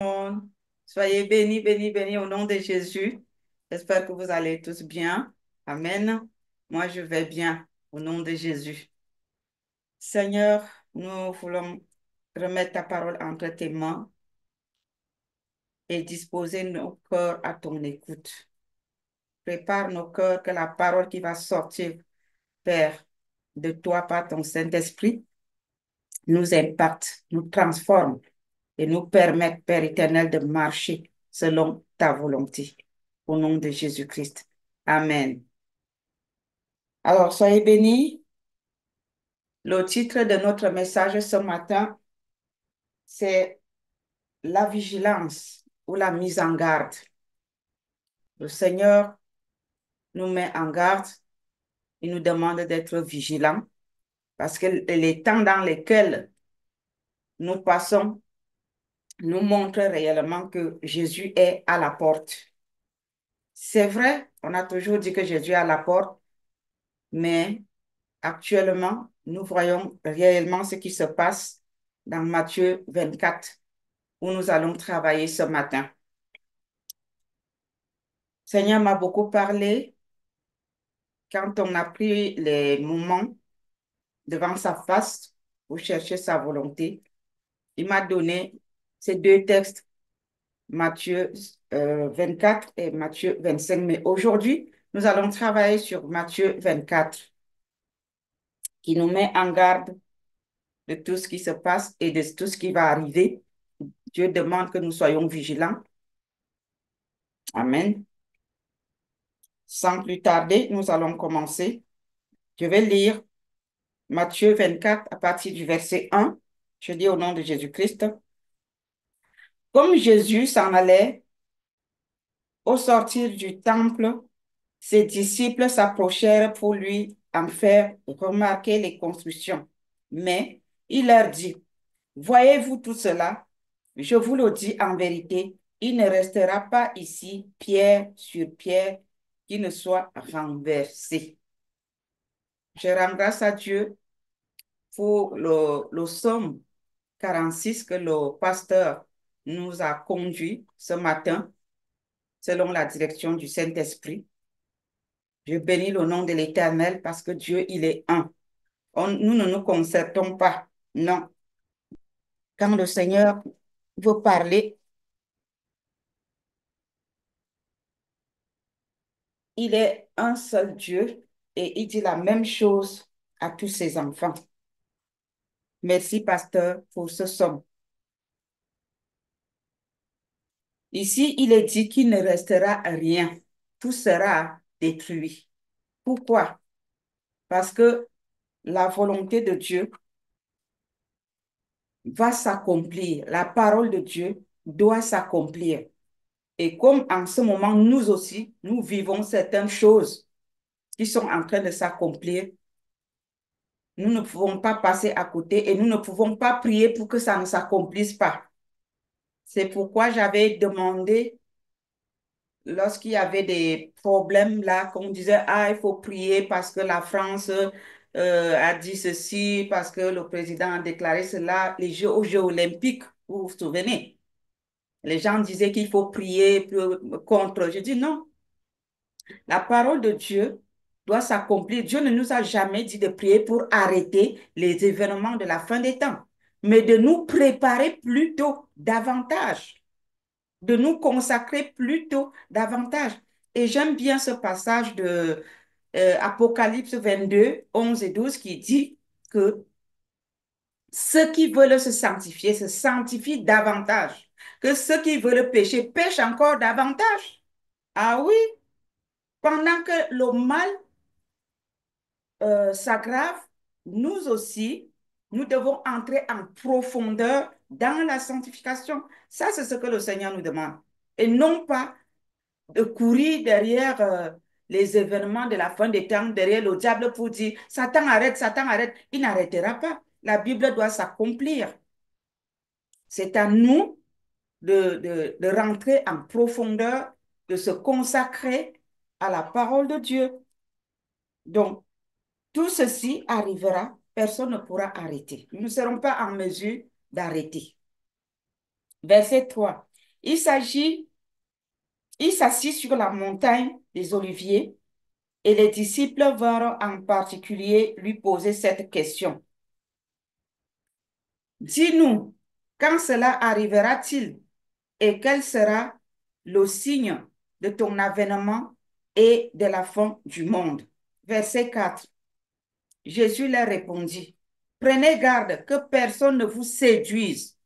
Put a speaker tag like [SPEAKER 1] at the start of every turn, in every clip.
[SPEAKER 1] Soyez bénis, bénis, bénis au nom de Jésus. J'espère que vous allez tous bien. Amen. Moi, je vais bien au nom de Jésus. Seigneur, nous voulons remettre ta parole entre tes mains et disposer nos cœurs à ton écoute. Prépare nos cœurs que la parole qui va sortir, Père, de toi par ton Saint-Esprit, nous impacte, nous transforme et nous permette, Père éternel, de marcher selon ta volonté. Au nom de Jésus-Christ. Amen. Alors, soyez bénis. Le titre de notre message ce matin, c'est la vigilance ou la mise en garde. Le Seigneur nous met en garde. Il nous demande d'être vigilants parce que les temps dans lesquels nous passons nous montrent réellement que Jésus est à la porte. C'est vrai, on a toujours dit que Jésus est à la porte, mais actuellement, nous voyons réellement ce qui se passe dans Matthieu 24, où nous allons travailler ce matin. Seigneur m'a beaucoup parlé quand on a pris les moments devant sa face pour chercher sa volonté. Il m'a donné ces deux textes, Matthieu 24 et Matthieu 25. Mais aujourd'hui, nous allons travailler sur Matthieu 24, qui nous met en garde de tout ce qui se passe et de tout ce qui va arriver. Dieu demande que nous soyons vigilants. Amen. Sans plus tarder, nous allons commencer. Je vais lire Matthieu 24 à partir du verset 1. Je dis au nom de Jésus-Christ. Comme Jésus s'en allait au sortir du temple, ses disciples s'approchèrent pour lui en faire remarquer les constructions. Mais il leur dit, voyez-vous tout cela? Je vous le dis en vérité, il ne restera pas ici pierre sur pierre qui ne soit renversé. Je rends grâce à Dieu pour le psaume 46 que le pasteur nous a conduit ce matin selon la direction du Saint-Esprit. Je bénis le nom de l'Éternel parce que Dieu, il est un. Nous ne nous concertons pas. Non. Quand le Seigneur veut parler, il est un seul Dieu et il dit la même chose à tous ses enfants. Merci, pasteur, pour ce psaume. Ici, il est dit qu'il ne restera rien. Tout sera détruit. Pourquoi? Parce que la volonté de Dieu va s'accomplir. La parole de Dieu doit s'accomplir. Et comme en ce moment, nous aussi, nous vivons certaines choses qui sont en train de s'accomplir, nous ne pouvons pas passer à côté et nous ne pouvons pas prier pour que ça ne s'accomplisse pas. C'est pourquoi j'avais demandé, lorsqu'il y avait des problèmes là, qu'on disait, ah, il faut prier parce que la France a dit ceci, parce que le président a déclaré cela, les Jeux aux Jeux olympiques, vous vous souvenez? Les gens disaient qu'il faut prier contre. Je dis non, la parole de Dieu doit s'accomplir. Dieu ne nous a jamais dit de prier pour arrêter les événements de la fin des temps, mais de nous préparer plutôt davantage, de nous consacrer plutôt davantage. Et j'aime bien ce passage de Apocalypse 22, 11 et 12 qui dit que ceux qui veulent se sanctifient davantage, que ceux qui veulent pécher pêchent encore davantage. Ah oui, pendant que le mal s'aggrave, nous aussi, nous devons entrer en profondeur dans la sanctification. Ça, c'est ce que le Seigneur nous demande. Et non pas de courir derrière les événements de la fin des temps, derrière le diable pour dire, Satan arrête, Satan arrête. Il n'arrêtera pas. La Bible doit s'accomplir. C'est à nous de rentrer en profondeur, de se consacrer à la parole de Dieu. Donc, tout ceci arrivera, personne ne pourra arrêter. Nous ne serons pas en mesure d'arrêter. Verset 3. Il s'agit, il s'assit sur la montagne des Oliviers et les disciples vinrent en particulier lui poser cette question. Dis-nous, quand cela arrivera-t-il et quel sera le signe de ton avènement et de la fin du monde? Verset 4. Jésus leur répondit, prenez garde que personne ne vous séduise.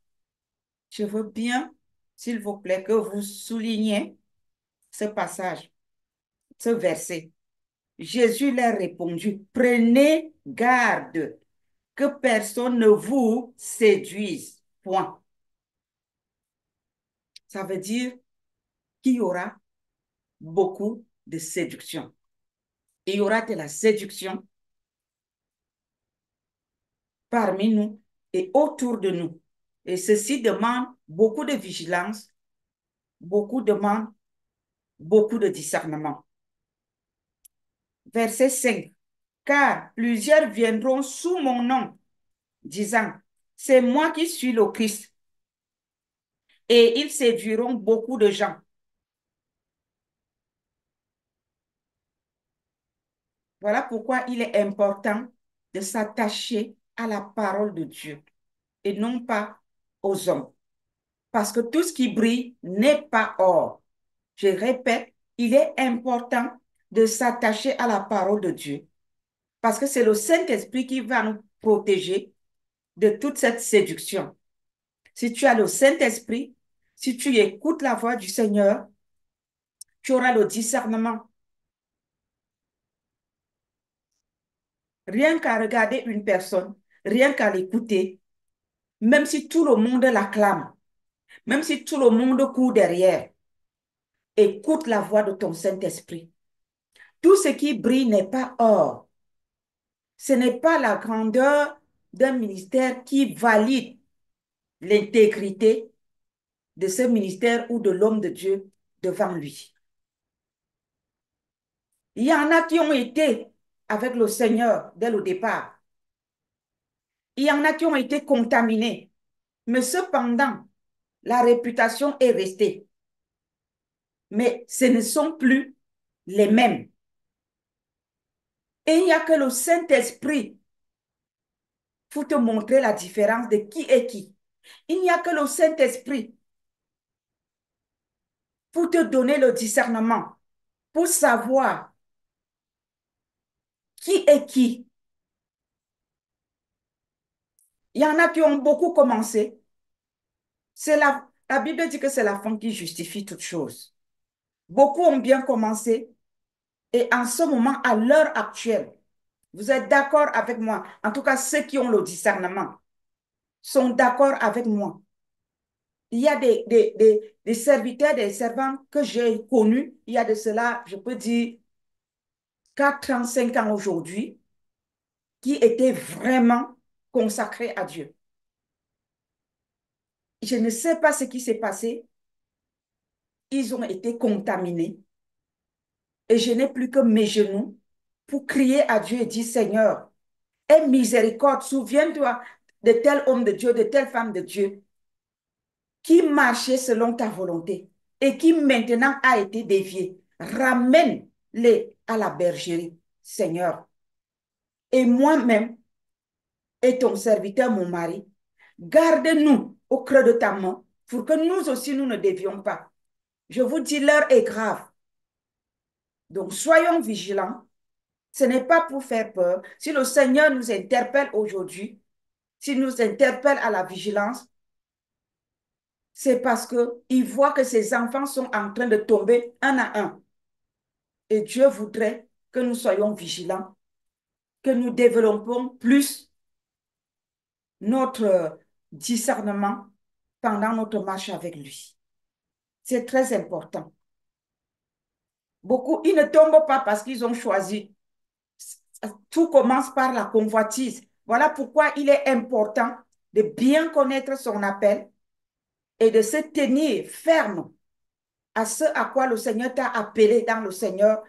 [SPEAKER 1] Je veux bien, s'il vous plaît, que vous souligniez ce passage, ce verset. Jésus leur répondit, prenez garde que personne ne vous séduise. Point. Ça veut dire qu'il y aura beaucoup de séduction. Il y aura de la séduction parmi nous et autour de nous. Et ceci demande beaucoup de vigilance, demande beaucoup de discernement. Verset 5. Car plusieurs viendront sous mon nom, disant, c'est moi qui suis le Christ. Et ils séduiront beaucoup de gens. Voilà pourquoi il est important de s'attacher à la parole de Dieu et non pas aux hommes. Parce que tout ce qui brille n'est pas or. Je répète, il est important de s'attacher à la parole de Dieu. Parce que c'est le Saint-Esprit qui va nous protéger de toute cette séduction. Si tu as le Saint-Esprit, si tu écoutes la voix du Seigneur, tu auras le discernement. Rien qu'à regarder une personne, rien qu'à l'écouter, même si tout le monde l'acclame, même si tout le monde court derrière, écoute la voix de ton Saint-Esprit. Tout ce qui brille n'est pas or. Ce n'est pas la grandeur d'un ministère qui valide l'intégrité de ce ministère ou de l'homme de Dieu devant lui. Il y en a qui ont été avec le Seigneur dès le départ. Il y en a qui ont été contaminés. Mais cependant, la réputation est restée. Mais ce ne sont plus les mêmes. Et il n'y a que le Saint-Esprit pour te montrer la différence de qui est qui. Il n'y a que le Saint-Esprit pour te donner le discernement, pour savoir qui est qui. Il y en a qui ont beaucoup commencé. La Bible dit que c'est la fin qui justifie toute chose. Beaucoup ont bien commencé et en ce moment, à l'heure actuelle, vous êtes d'accord avec moi, en tout cas ceux qui ont le discernement sont d'accord avec moi. Il y a des serviteurs, des servants que j'ai connus, il y a de cela, je peux dire, 4 ans, 5 ans aujourd'hui, qui étaient vraiment consacrés à Dieu. Je ne sais pas ce qui s'est passé. Ils ont été contaminés. Et je n'ai plus que mes genoux pour crier à Dieu et dire, Seigneur, aie miséricorde, souviens-toi de tel homme de Dieu, de telle femme de Dieu, qui marchait selon ta volonté et qui maintenant a été dévié. Ramène-les à la bergerie, Seigneur. Et moi-même, et ton serviteur, mon mari, garde-nous au creux de ta main pour que nous aussi, nous ne dévions pas. Je vous dis, l'heure est grave. Donc, soyons vigilants. Ce n'est pas pour faire peur. Si le Seigneur nous interpelle aujourd'hui, s'il nous interpelle à la vigilance, c'est parce qu'il voit que ses enfants sont en train de tomber un à un. Et Dieu voudrait que nous soyons vigilants, que nous développons plus notre discernement pendant notre marche avec lui. C'est très important. Beaucoup, ils ne tombent pas parce qu'ils ont choisi. Tout commence par la convoitise. Voilà pourquoi il est important de bien connaître son appel et de se tenir ferme à ce à quoi le Seigneur t'a appelé dans le Seigneur.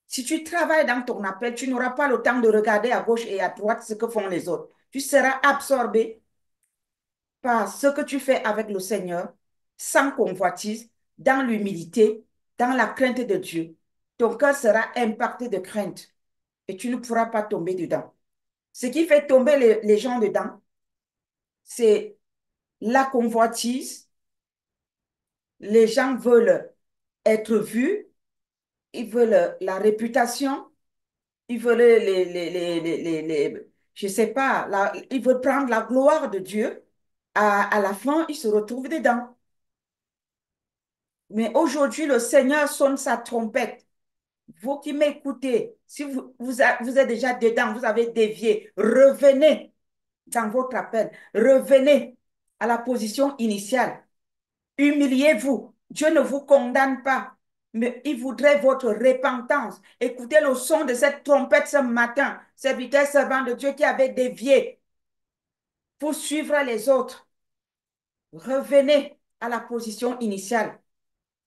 [SPEAKER 1] Si tu travailles dans ton appel, tu n'auras pas le temps de regarder à gauche et à droite ce que font les autres. Tu seras absorbé par ce que tu fais avec le Seigneur sans convoitise, dans l'humilité, dans la crainte de Dieu, ton cœur sera impacté de crainte et tu ne pourras pas tomber dedans. Ce qui fait tomber les gens dedans, c'est la convoitise. Les gens veulent être vus, ils veulent la réputation, ils veulent je sais pas, ils veulent prendre la gloire de Dieu. À la fin, ils se retrouvent dedans. Mais aujourd'hui, le Seigneur sonne sa trompette. Vous qui m'écoutez, si vous êtes déjà dedans, vous avez dévié, revenez dans votre appel, revenez à la position initiale. Humiliez-vous. Dieu ne vous condamne pas, mais il voudrait votre repentance. Écoutez le son de cette trompette ce matin, serviteur servant de Dieu qui avait dévié pour suivre les autres. Revenez à la position initiale.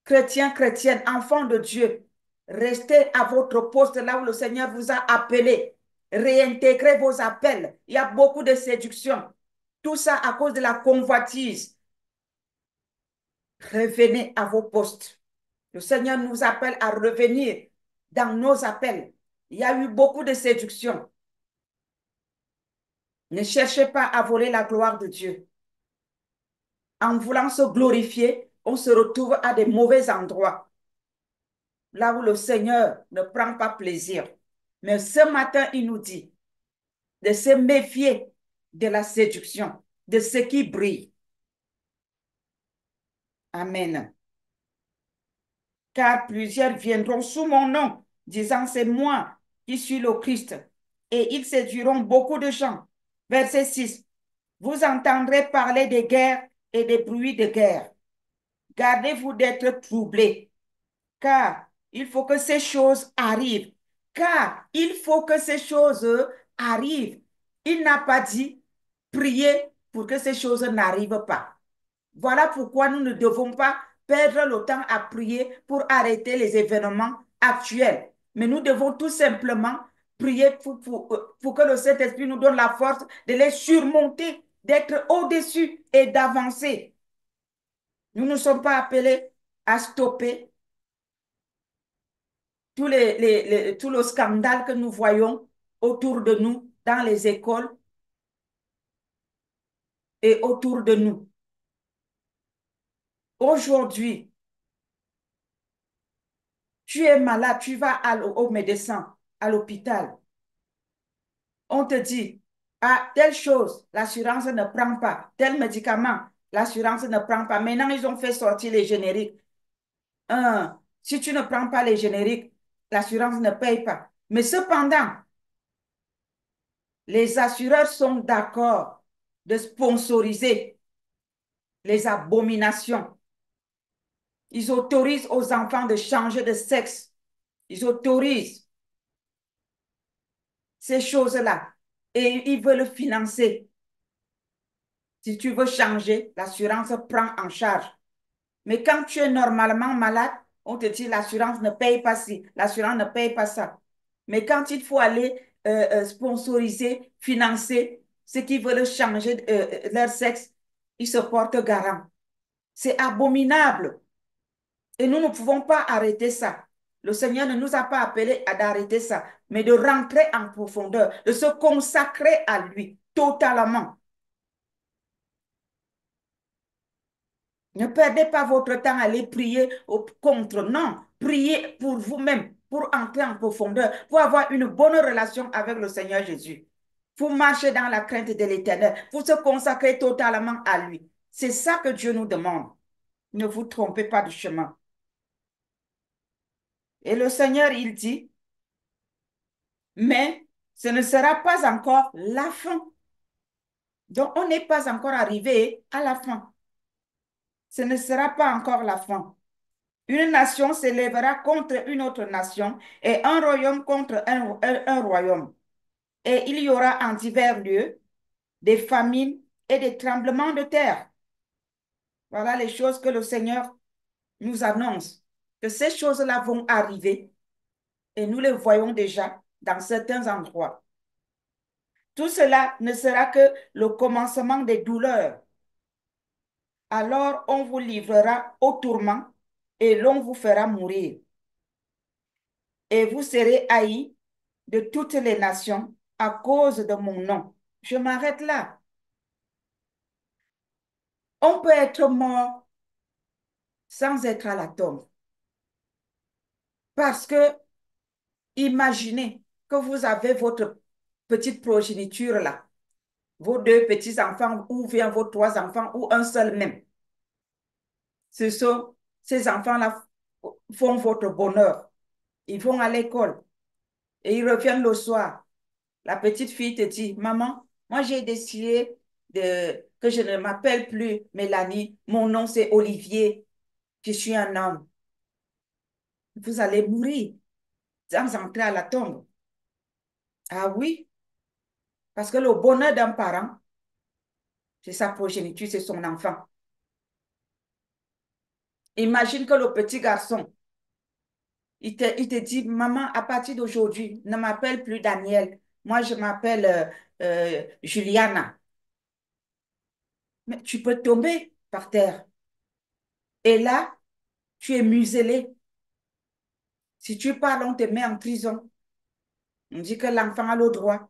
[SPEAKER 1] Chrétiens, chrétiennes, enfants de Dieu, restez à votre poste là où le Seigneur vous a appelé. Réintégrez vos appels. Il y a beaucoup de séduction. Tout ça à cause de la convoitise. Revenez à vos postes. Le Seigneur nous appelle à revenir dans nos appels. Il y a eu beaucoup de séduction. Ne cherchez pas à voler la gloire de Dieu. En voulant se glorifier, on se retrouve à des mauvais endroits, là où le Seigneur ne prend pas plaisir. Mais ce matin, il nous dit de se méfier de la séduction, de ce qui brille. Amen. Car plusieurs viendront sous mon nom, disant c'est moi qui suis le Christ, et ils séduiront beaucoup de gens. Verset 6. Vous entendrez parler des guerres et des bruits de guerre. Gardez-vous d'être troublés, car il faut que ces choses arrivent. Car il faut que ces choses arrivent. Il n'a pas dit prier pour que ces choses n'arrivent pas. Voilà pourquoi nous ne devons pas perdre le temps à prier pour arrêter les événements actuels. Mais nous devons tout simplement prier pour que le Saint-Esprit nous donne la force de les surmonter, d'être au-dessus et d'avancer. Nous ne sommes pas appelés à stopper tout le scandale que nous voyons autour de nous, dans les écoles et autour de nous. Aujourd'hui, tu es malade, tu vas au médecin, à l'hôpital. On te dit, ah, telle chose, l'assurance ne prend pas. Tel médicament, l'assurance ne prend pas. Maintenant, ils ont fait sortir les génériques. Si tu ne prends pas les génériques, l'assurance ne paye pas. Mais cependant, les assureurs sont d'accord de sponsoriser les abominations. Ils autorisent aux enfants de changer de sexe. Ils autorisent ces choses-là. Et ils veulent financer. Si tu veux changer, l'assurance prend en charge. Mais quand tu es normalement malade, on te dit l'assurance ne paye pas ci, l'assurance ne paye pas ça. Mais quand il faut aller sponsoriser, financer ceux qui veulent changer leur sexe, ils se portent garant. C'est abominable. Et nous ne pouvons pas arrêter ça. Le Seigneur ne nous a pas appelés à d'arrêter ça, mais de rentrer en profondeur, de se consacrer à lui totalement. Ne perdez pas votre temps à aller prier contre. Non, priez pour vous-même, pour entrer en profondeur, pour avoir une bonne relation avec le Seigneur Jésus. Pour marcher dans la crainte de l'Éternel, pour se consacrer totalement à lui. C'est ça que Dieu nous demande. Ne vous trompez pas de chemin. Et le Seigneur, il dit, mais ce ne sera pas encore la fin. Donc, on n'est pas encore arrivé à la fin. Ce ne sera pas encore la fin. Une nation s'élèvera contre une autre nation et un royaume contre un royaume. Et il y aura en divers lieux des famines et des tremblements de terre. Voilà les choses que le Seigneur nous annonce, que ces choses-là vont arriver et nous les voyons déjà dans certains endroits. Tout cela ne sera que le commencement des douleurs. alors on vous livrera au tourment et l'on vous fera mourir. Et vous serez haïs de toutes les nations à cause de mon nom. Je m'arrête là. On peut être mort sans être à la tombe. Parce que imaginez que vous avez votre petite progéniture là, vos deux petits-enfants ou bien vos trois enfants ou un seul même. Ce sont ces enfants-là font votre bonheur. Ils vont à l'école et ils reviennent le soir. La petite fille te dit, maman, moi j'ai décidé que je ne m'appelle plus Mélanie, mon nom c'est Olivier, je suis un homme. Vous allez mourir sans entrer à la tombe. Ah oui, parce que le bonheur d'un parent, c'est sa progéniture, c'est son enfant. Imagine que le petit garçon, il te dit, maman, à partir d'aujourd'hui, ne m'appelle plus Daniel. Moi, je m'appelle Juliana. Mais tu peux tomber par terre. Et là, tu es muselé. Si tu parles, on te met en prison. On dit que l'enfant a le droit.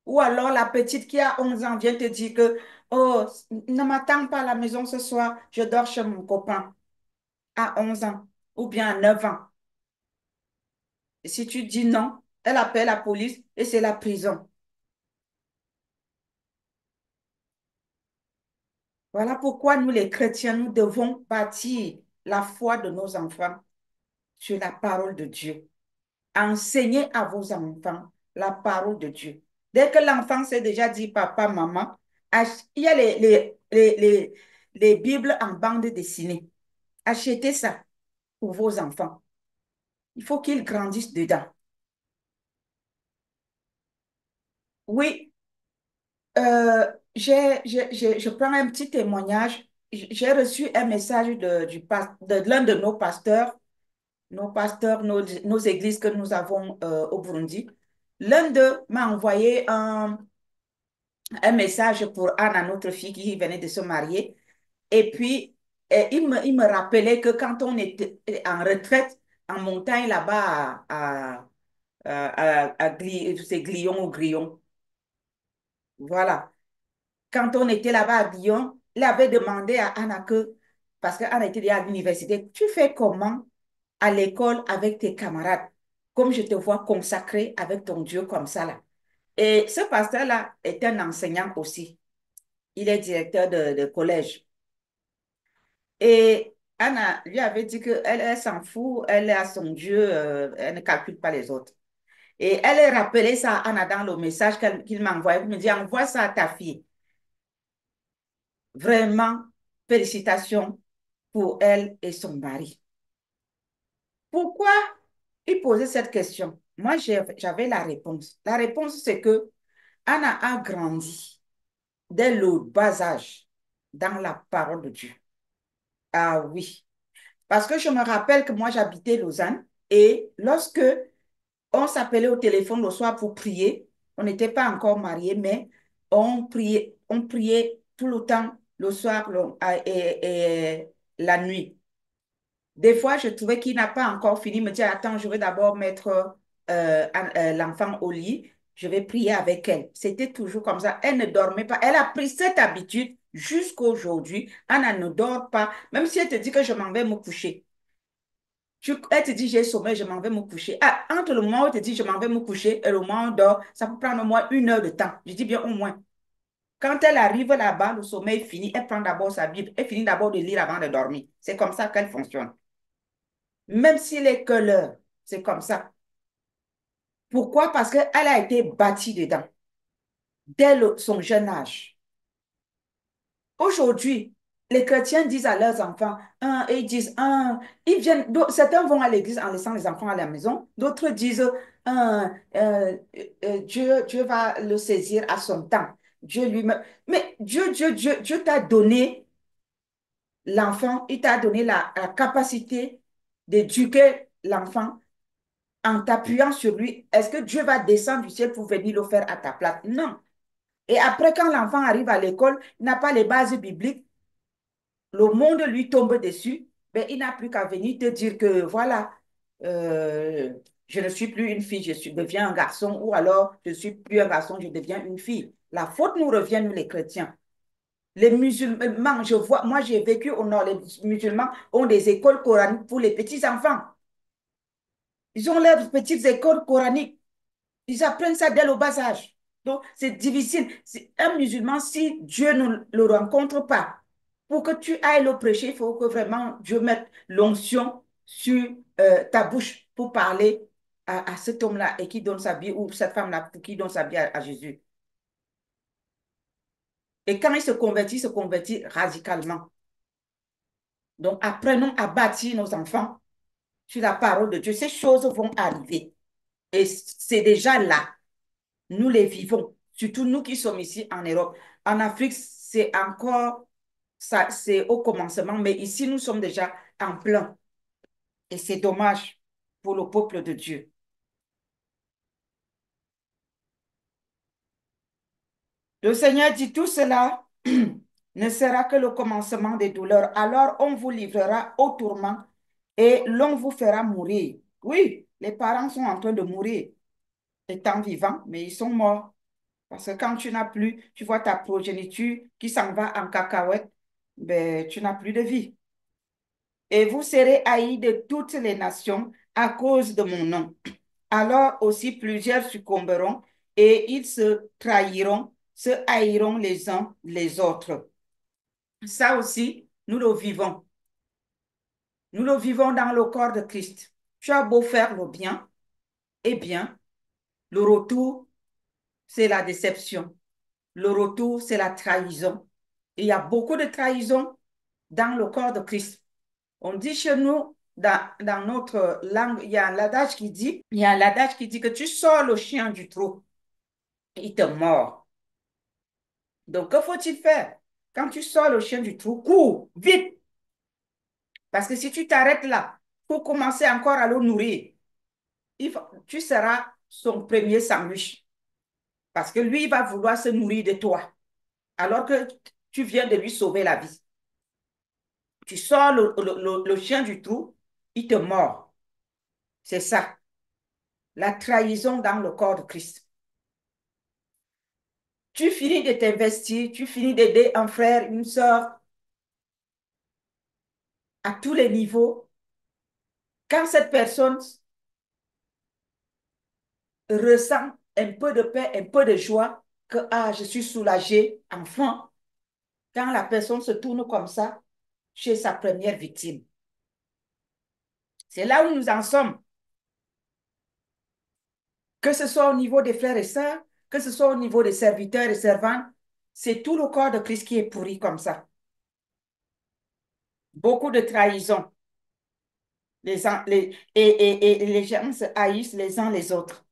[SPEAKER 1] Ou alors la petite qui a 11 ans vient te dire que, oh, ne m'attends pas à la maison ce soir, je dors chez mon copain à 11 ans ou bien à 9 ans. Et si tu dis non, elle appelle la police et c'est la prison. Voilà pourquoi nous, les chrétiens, nous devons bâtir la foi de nos enfants sur la parole de Dieu. Enseignez à vos enfants la parole de Dieu. Dès que l'enfant s'est déjà dit papa, maman, il y a les Bibles en bande dessinée. Achetez ça pour vos enfants. Il faut qu'ils grandissent dedans. Oui, je prends un petit témoignage. J'ai reçu un message de l'un de nos pasteurs, nos églises que nous avons au Burundi. L'un d'eux m'a envoyé un message pour Anna, notre fille qui venait de se marier. Et puis, il me rappelait que quand on était en retraite, en montagne là-bas c'est Glion ou Grillon, voilà. Quand on était là-bas à Lyon, il avait demandé à Anna que, parce qu'Anna était déjà à l'université, tu fais comment à l'école avec tes camarades, comme je te vois consacré avec ton Dieu comme ça là. Et ce pasteur-là est un enseignant aussi. Il est directeur de collège. Et Anna lui avait dit qu'elle s'en fout, elle est à son Dieu, elle ne calcule pas les autres. Et elle a rappelé ça à Anna dans le message qu'il m'a envoyé. Il me dit, envoie ça à ta fille. Vraiment, félicitations pour elle et son mari. Pourquoi il posait cette question? Moi, j'avais la réponse. La réponse, c'est que Anna a grandi dès le bas âge dans la parole de Dieu. Ah oui. Parce que je me rappelle que moi, j'habitais Lausanne et lorsque on s'appelait au téléphone le soir pour prier, on n'était pas encore mariés, mais on priait tout le temps, le soir et la nuit. Des fois, je trouvais qu'il n'a pas encore fini. Il me dit, attends, je vais d'abord mettre l'enfant au lit. Je vais prier avec elle. C'était toujours comme ça. Elle ne dormait pas. Elle a pris cette habitude jusqu'à aujourd'hui. Anna ne dort pas. Même si elle te dit que je m'en vais me coucher. Elle te dit, j'ai sommeil, je m'en vais me coucher. Ah, entre le moment où elle te dit, je m'en vais me coucher et le moment où on dort, ça peut prendre au moins 1 heure de temps. Je dis bien au moins. Quand elle arrive là-bas, le sommeil finit. Elle prend d'abord sa Bible. Elle finit d'abord de lire avant de dormir. C'est comme ça qu'elle fonctionne. Même s'il est que l'heure, c'est comme ça. Pourquoi? Parce qu'elle a été bâtie dedans, dès son jeune âge. Aujourd'hui, les chrétiens disent à leurs enfants, ils disent, certains vont à l'église en laissant les enfants à la maison, d'autres disent, Dieu va le saisir à son temps. Dieu lui-même. Mais Dieu t'a donné l'enfant, il t'a donné la capacité d'éduquer l'enfant en t'appuyant sur lui. Est-ce que Dieu va descendre du ciel pour venir le faire à ta place? Non. Et après, quand l'enfant arrive à l'école, il n'a pas les bases bibliques. le monde lui tombe dessus, ben, il n'a plus qu'à venir te dire que voilà, euh, je ne suis plus une fille, deviens un garçon, ou alors je ne suis plus un garçon, je deviens une fille. La faute nous revient, nous les chrétiens. Les musulmans, je vois, moi j'ai vécu au nord, les musulmans ont des écoles coraniques pour les petits-enfants. Ils ont leurs petites écoles coraniques. Ils apprennent ça dès le bas âge. Donc, c'est difficile. Un musulman, si Dieu ne le rencontre pas, pour que tu ailles le prêcher, il faut que vraiment Dieu mette l'onction sur ta bouche pour parler à cet homme-là et qui donne sa vie, ou cette femme-là pour qui donne sa vie à Jésus. Et quand il se convertit radicalement. Donc, apprenons à bâtir nos enfants sur la parole de Dieu. Ces choses vont arriver. Et c'est déjà là. Nous les vivons, surtout nous qui sommes ici en Europe. En Afrique, c'est encore, ça, c'est au commencement, mais ici, nous sommes déjà en plein. Et c'est dommage pour le peuple de Dieu. Le Seigneur dit tout cela ne sera que le commencement des douleurs. Alors on vous livrera au tourment et l'on vous fera mourir. Oui, les parents sont en train de mourir étant vivants, mais ils sont morts. Parce que quand tu n'as plus, tu vois ta progéniture qui s'en va en cacahuète, ben, tu n'as plus de vie. Et vous serez haïs de toutes les nations à cause de mon nom. Alors aussi plusieurs succomberont et ils se trahiront, se haïront les uns les autres. Ça aussi, nous le vivons. Nous le vivons dans le corps de Christ. Tu as beau faire le bien, eh bien, le retour, c'est la déception. Le retour, c'est la trahison. Il y a beaucoup de trahison dans le corps de Christ. On dit chez nous, dans notre langue, il y a l'adage qui dit que tu sors le chien du trou, il te mord. Donc, que faut-il faire? Quand tu sors le chien du trou, cours, vite. Parce que si tu t'arrêtes là pour commencer encore à le nourrir, tu seras son premier sandwich. Parce que lui, il va vouloir se nourrir de toi, alors que tu viens de lui sauver la vie. Tu sors le chien du trou, il te mord. C'est ça, la trahison dans le corps de Christ. Tu finis de t'investir, tu finis d'aider un frère, une soeur à tous les niveaux. Quand cette personne ressent un peu de paix, un peu de joie, que ah, je suis soulagée, enfin, quand la personne se tourne comme ça chez sa première victime. C'est là où nous en sommes. Que ce soit au niveau des frères et sœurs, que ce soit au niveau des serviteurs et servantes, c'est tout le corps de Christ qui est pourri comme ça. Beaucoup de trahison. Et les gens se haïssent les uns les autres.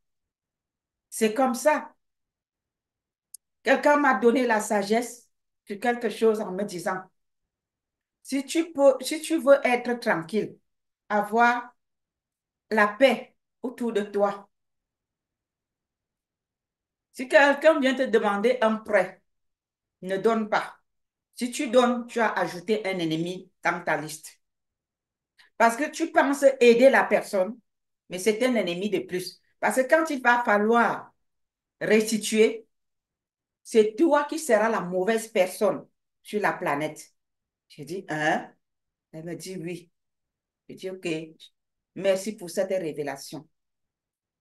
[SPEAKER 1] C'est comme ça. Quelqu'un m'a donné la sagesse sur quelque chose en me disant, si tu veux être tranquille, avoir la paix autour de toi, si quelqu'un vient te demander un prêt, ne donne pas. Si tu donnes, tu as ajouté un ennemi dans ta liste. Parce que tu penses aider la personne, mais c'est un ennemi de plus. Parce que quand il va falloir restituer, c'est toi qui seras la mauvaise personne sur la planète. Je dis, hein? Elle me dit oui. Je dis, OK, merci pour cette révélation.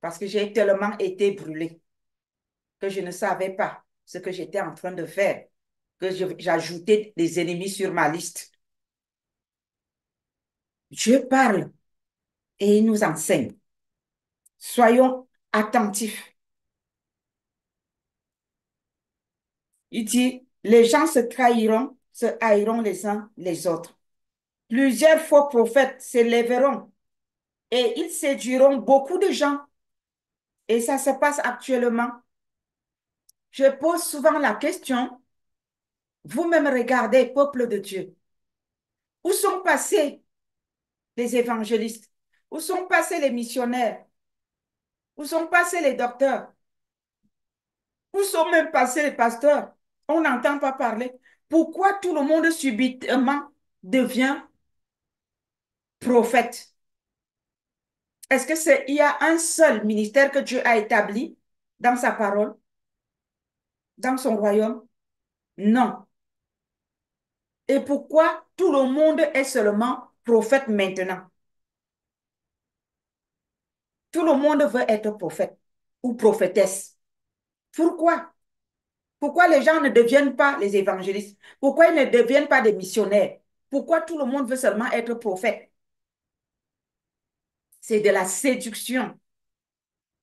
[SPEAKER 1] Parce que j'ai tellement été brûlée que je ne savais pas ce que j'étais en train de faire, que j'ajoutais des ennemis sur ma liste. Dieu parle et il nous enseigne. Soyons attentifs. Il dit, les gens se trahiront, se haïront les uns les autres. Plusieurs faux prophètes s'élèveront et ils séduiront beaucoup de gens. Et ça se passe actuellement. Je pose souvent la question, vous-même regardez, peuple de Dieu, où sont passés les évangélistes? Où sont passés les missionnaires? Où sont passés les docteurs? Où sont même passés les pasteurs? On n'entend pas parler. Pourquoi tout le monde subitement devient prophète? Est-ce que il y a un seul ministère que Dieu a établi dans sa parole, dans son royaume? Non. Et pourquoi tout le monde est seulement prophète maintenant? Tout le monde veut être prophète ou prophétesse. Pourquoi? Pourquoi les gens ne deviennent pas les évangélistes? Pourquoi ils ne deviennent pas des missionnaires? Pourquoi tout le monde veut seulement être prophète? C'est de la séduction.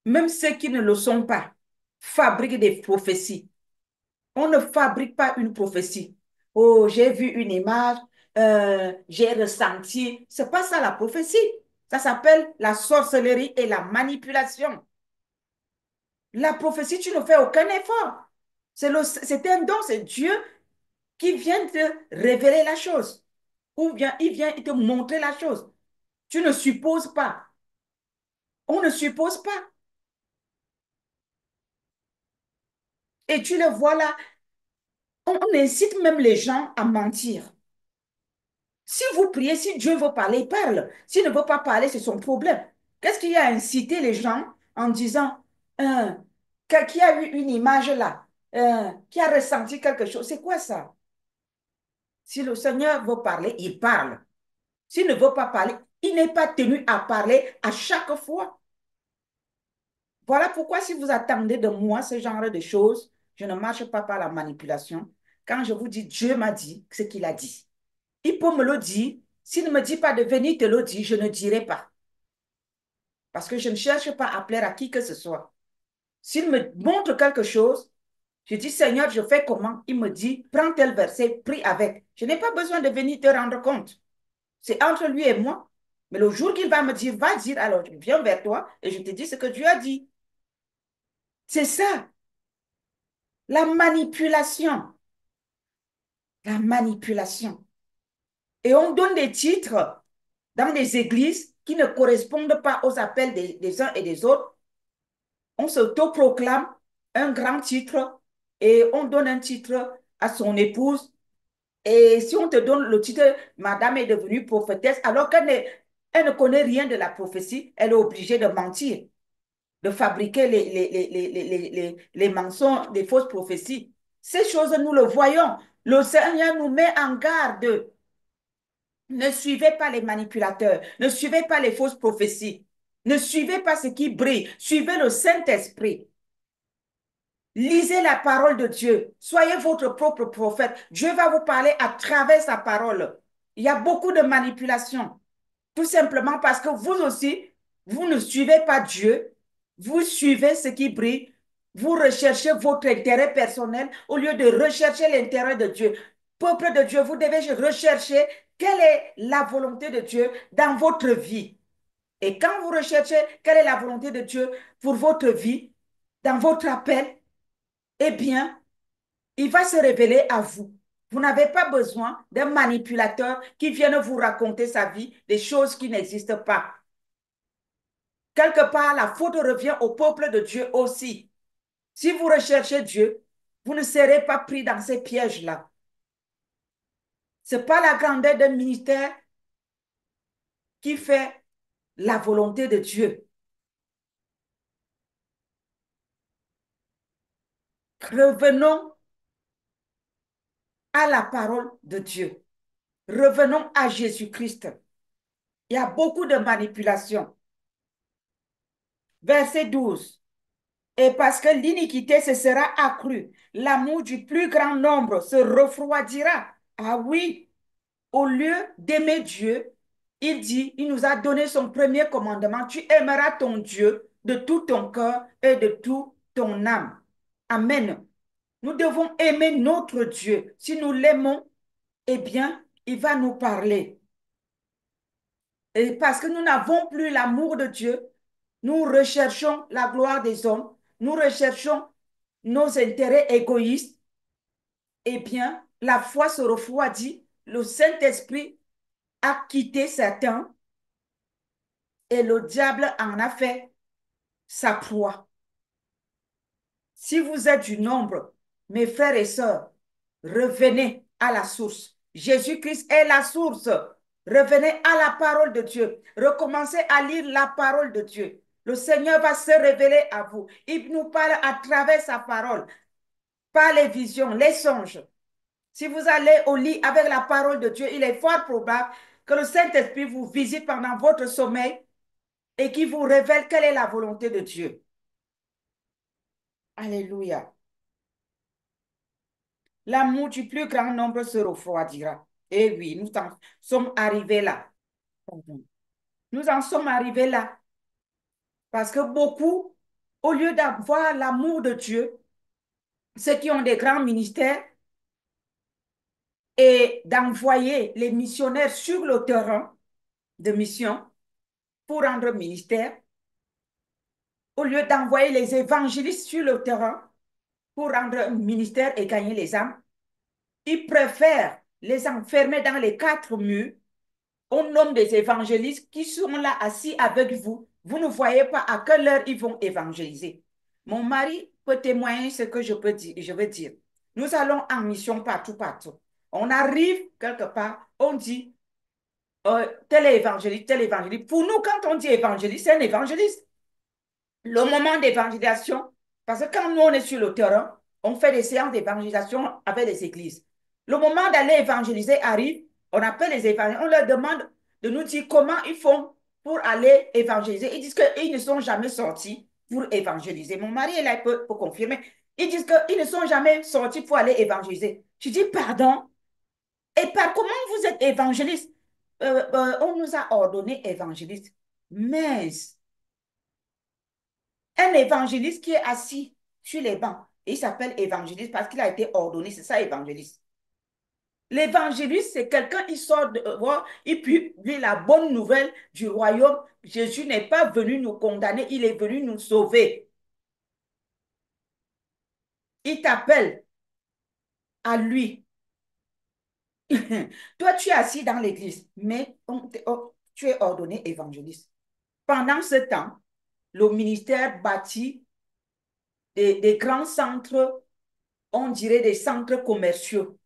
[SPEAKER 1] Même ceux qui ne le sont pas fabriquent des prophéties. On ne fabrique pas une prophétie. Oh, j'ai vu une image, j'ai ressenti. C'est pas ça la prophétie. Ça s'appelle la sorcellerie et la manipulation. La prophétie, tu ne fais aucun effort. C'est un don, c'est Dieu qui vient te révéler la chose. Ou bien il vient te montrer la chose. Tu ne supposes pas. On ne suppose pas. Et tu le vois là, on incite même les gens à mentir. Si vous priez, si Dieu veut parler, il parle. S'il ne veut pas parler, c'est son problème. Qu'est-ce qui a incité les gens en disant, qui a eu une image là, qui a ressenti quelque chose? C'est quoi ça? Si le Seigneur veut parler, il parle. S'il ne veut pas parler, il n'est pas tenu à parler à chaque fois. Voilà pourquoi si vous attendez de moi ce genre de choses, je ne marche pas par la manipulation. Quand je vous dis Dieu m'a dit ce qu'il a dit, il peut me le dire. S'il ne me dit pas de venir te le dire, je ne dirai pas. Parce que je ne cherche pas à plaire à qui que ce soit. S'il me montre quelque chose, je dis Seigneur, je fais comment? Il me dit, prends tel verset, prie avec. Je n'ai pas besoin de venir te rendre compte. C'est entre lui et moi. Mais le jour qu'il va me dire, va dire, alors je viens vers toi et je te dis ce que Dieu a dit. C'est ça, la manipulation. La manipulation. Et on donne des titres dans des églises qui ne correspondent pas aux appels des uns et des autres. On s'autoproclame un grand titre et on donne un titre à son épouse. Et si on te donne le titre, Madame est devenue prophétesse, alors elle ne connaît rien de la prophétie, elle est obligée de mentir, de fabriquer les mensonges, les fausses prophéties. Ces choses, nous le voyons. Le Seigneur nous met en garde. Ne suivez pas les manipulateurs, ne suivez pas les fausses prophéties, ne suivez pas ce qui brille, suivez le Saint-Esprit. Lisez la parole de Dieu. Soyez votre propre prophète. Dieu va vous parler à travers sa parole. Il y a beaucoup de manipulation. Tout simplement parce que vous aussi, vous ne suivez pas Dieu. Vous suivez ce qui brille. Vous recherchez votre intérêt personnel au lieu de rechercher l'intérêt de Dieu. Peuple de Dieu, vous devez rechercher quelle est la volonté de Dieu dans votre vie. Et quand vous recherchez quelle est la volonté de Dieu pour votre vie, dans votre appel, eh bien, il va se révéler à vous. Vous n'avez pas besoin d'un manipulateur qui vienne vous raconter sa vie, des choses qui n'existent pas. Quelque part, la faute revient au peuple de Dieu aussi. Si vous recherchez Dieu, vous ne serez pas pris dans ces pièges-là. Ce n'est pas la grandeur d'un ministère qui fait la volonté de Dieu. Revenons à la parole de Dieu. Revenons à Jésus-Christ. Il y a beaucoup de manipulations. Verset 12. Et parce que l'iniquité se sera accrue, l'amour du plus grand nombre se refroidira. Ah oui, au lieu d'aimer Dieu, il dit, il nous a donné son premier commandement, tu aimeras ton Dieu de tout ton cœur et de toute ton âme. Amen. Nous devons aimer notre Dieu. Si nous l'aimons, eh bien, il va nous parler. Et parce que nous n'avons plus l'amour de Dieu, nous recherchons la gloire des hommes, nous recherchons nos intérêts égoïstes, eh bien, la foi se refroidit, le Saint-Esprit a quitté Satan et le diable en a fait sa proie. Si vous êtes du nombre, mes frères et sœurs, revenez à la source. Jésus-Christ est la source. Revenez à la parole de Dieu. Recommencez à lire la parole de Dieu. Le Seigneur va se révéler à vous. Il nous parle à travers sa parole, par les visions, les songes. Si vous allez au lit avec la parole de Dieu, il est fort probable que le Saint-Esprit vous visite pendant votre sommeil et qu'il vous révèle quelle est la volonté de Dieu. Alléluia. L'amour du plus grand nombre se refroidira. Et oui, nous en sommes arrivés là. Pardon. Nous en sommes arrivés là. Parce que beaucoup, au lieu d'avoir l'amour de Dieu, ceux qui ont des grands ministères et d'envoyer les missionnaires sur le terrain de mission pour rendre ministère, au lieu d'envoyer les évangélistes sur le terrain pour rendre ministère et gagner les âmes, ils préfèrent les enfermer dans les quatre murs. On nomme des évangélistes qui sont là assis avec vous. Vous ne voyez pas à quelle heure ils vont évangéliser. Mon mari peut témoigner ce que je veux dire. Nous allons en mission partout, partout. On arrive quelque part, on dit tel est évangéliste, tel évangéliste. Pour nous, quand on dit évangéliste, c'est un évangéliste. Le moment d'évangélisation, parce que quand nous, on est sur le terrain, on fait des séances d'évangélisation avec les églises. Le moment d'aller évangéliser arrive, on appelle les évangélistes, on leur demande de nous dire comment ils font pour aller évangéliser. Ils disent qu'ils ne sont jamais sortis pour évangéliser. Mon mari est là, il peut confirmer. Ils disent qu'ils ne sont jamais sortis pour aller évangéliser. Je dis, pardon, et par comment vous êtes évangéliste? On nous a ordonné évangéliste. Mais un évangéliste qui est assis sur les bancs, il s'appelle évangéliste parce qu'il a été ordonné, c'est ça évangéliste. L'évangéliste, c'est quelqu'un qui sort de voir, il publie la bonne nouvelle du royaume. Jésus n'est pas venu nous condamner, il est venu nous sauver. Il t'appelle à lui. Toi, tu es assis dans l'église, mais tu es ordonné évangéliste. Pendant ce temps, le ministère bâtit des grands centres, on dirait des centres commerciaux.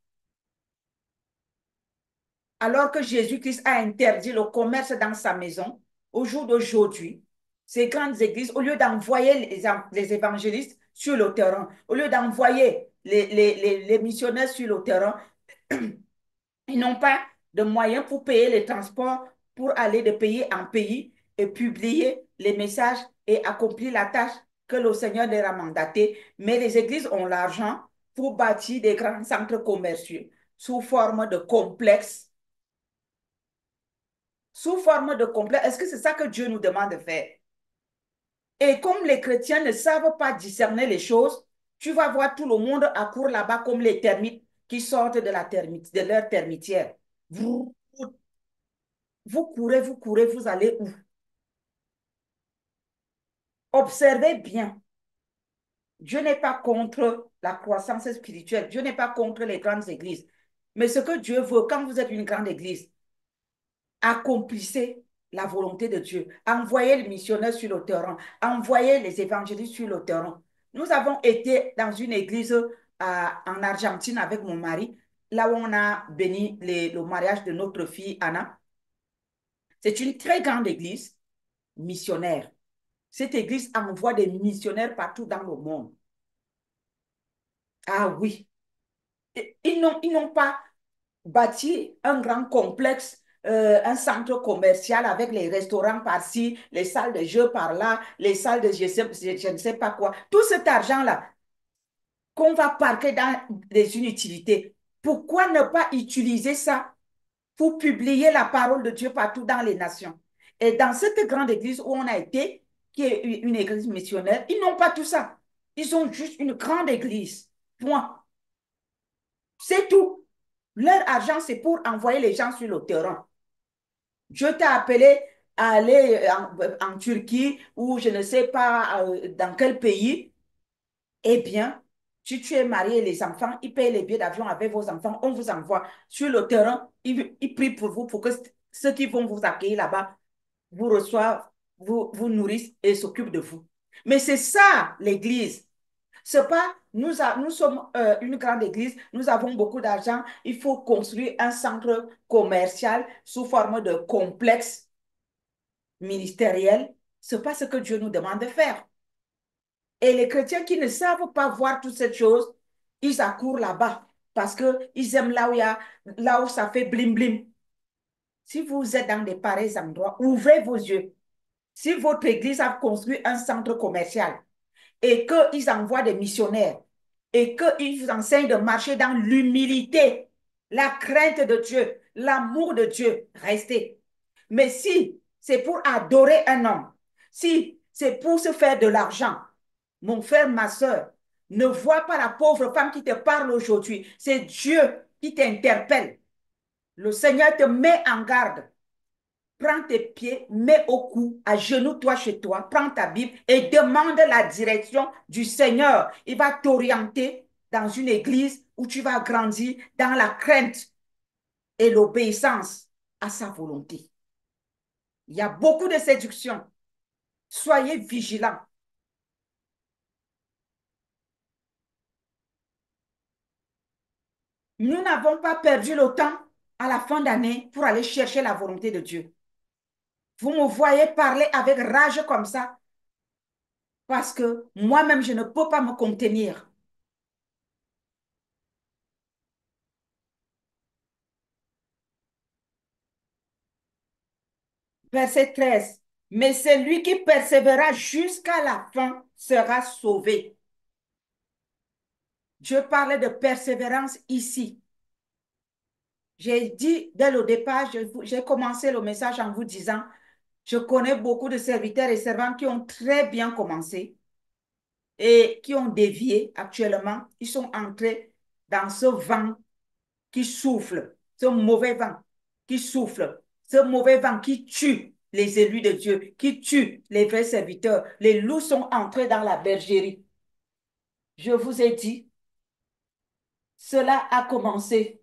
[SPEAKER 1] Alors que Jésus-Christ a interdit le commerce dans sa maison, au jour d'aujourd'hui, ces grandes églises, au lieu d'envoyer les évangélistes sur le terrain, au lieu d'envoyer les missionnaires sur le terrain, ils n'ont pas de moyens pour payer les transports, pour aller de pays en pays et publier les messages et accomplir la tâche que le Seigneur leur a mandatée. Mais les églises ont l'argent pour bâtir des grands centres commerciaux sous forme de complexes, sous forme de complexe. Est-ce que c'est ça que Dieu nous demande de faire? Et comme les chrétiens ne savent pas discerner les choses, tu vas voir tout le monde accourt là-bas comme les termites qui sortent de, de leur termitière. Vous, vous courez, vous allez où? Observez bien. Dieu n'est pas contre la croissance spirituelle. Dieu n'est pas contre les grandes églises. Mais ce que Dieu veut, quand vous êtes une grande église, accomplissez la volonté de Dieu. Envoyez les missionnaires sur le terrain. Envoyez les évangélistes sur le terrain. Nous avons été dans une église en Argentine avec mon mari, là où on a béni le mariage de notre fille Anna. C'est une très grande église missionnaire. Cette église envoie des missionnaires partout dans le monde. Ah oui. Ils n'ont pas bâti un grand complexe, un centre commercial avec les restaurants par-ci, les salles de jeux par-là, les salles de je ne sais pas quoi. Tout cet argent-là qu'on va parquer dans des inutilités, pourquoi ne pas utiliser ça pour publier la parole de Dieu partout dans les nations? Et dans cette grande église où on a été, qui est une église missionnaire, ils n'ont pas tout ça. Ils ont juste une grande église. Point. C'est tout. Leur argent, c'est pour envoyer les gens sur le terrain. Je t'ai appelé à aller en Turquie ou je ne sais pas dans quel pays. Eh bien, si tu es marié et les enfants, ils payent les billets d'avion avec vos enfants, on vous envoie sur le terrain, ils prient pour vous, pour que ceux qui vont vous accueillir là-bas vous reçoivent, vous nourrissent et s'occupent de vous. Mais c'est ça, l'Église. C'est pas nous sommes une grande église, nous avons beaucoup d'argent, il faut construire un centre commercial sous forme de complexe ministériel. Ce n'est pas ce que Dieu nous demande de faire. Et les chrétiens qui ne savent pas voir toutes ces choses, ils accourent là-bas parce qu'ils aiment là où, là où ça fait blim blim. Si vous êtes dans des pareils endroits, ouvrez vos yeux. Si votre église a construit un centre commercial et qu'ils envoient des missionnaires et qu'ils vous enseignent de marcher dans l'humilité, la crainte de Dieu, l'amour de Dieu, restez. Mais si c'est pour adorer un homme, si c'est pour se faire de l'argent, mon frère, ma soeur, ne vois pas la pauvre femme qui te parle aujourd'hui. C'est Dieu qui t'interpelle. Le Seigneur te met en garde. Prends tes pieds, mets au cou, agenouille-toi chez toi, prends ta Bible et demande la direction du Seigneur. Il va t'orienter dans une église où tu vas grandir dans la crainte et l'obéissance à sa volonté. Il y a beaucoup de séduction. Soyez vigilants. Nous n'avons pas perdu le temps à la fin d'année pour aller chercher la volonté de Dieu. Vous me voyez parler avec rage comme ça parce que moi-même, je ne peux pas me contenir. Verset 13. Mais celui qui persévérera jusqu'à la fin sera sauvé. Dieu parlait de persévérance ici. J'ai dit dès le départ, j'ai commencé le message en vous disant, je connais beaucoup de serviteurs et servantes qui ont très bien commencé et qui ont dévié actuellement. Ils sont entrés dans ce vent qui souffle, ce mauvais vent qui souffle, ce mauvais vent qui tue les élus de Dieu, qui tue les vrais serviteurs. Les loups sont entrés dans la bergerie. Je vous ai dit, cela a commencé.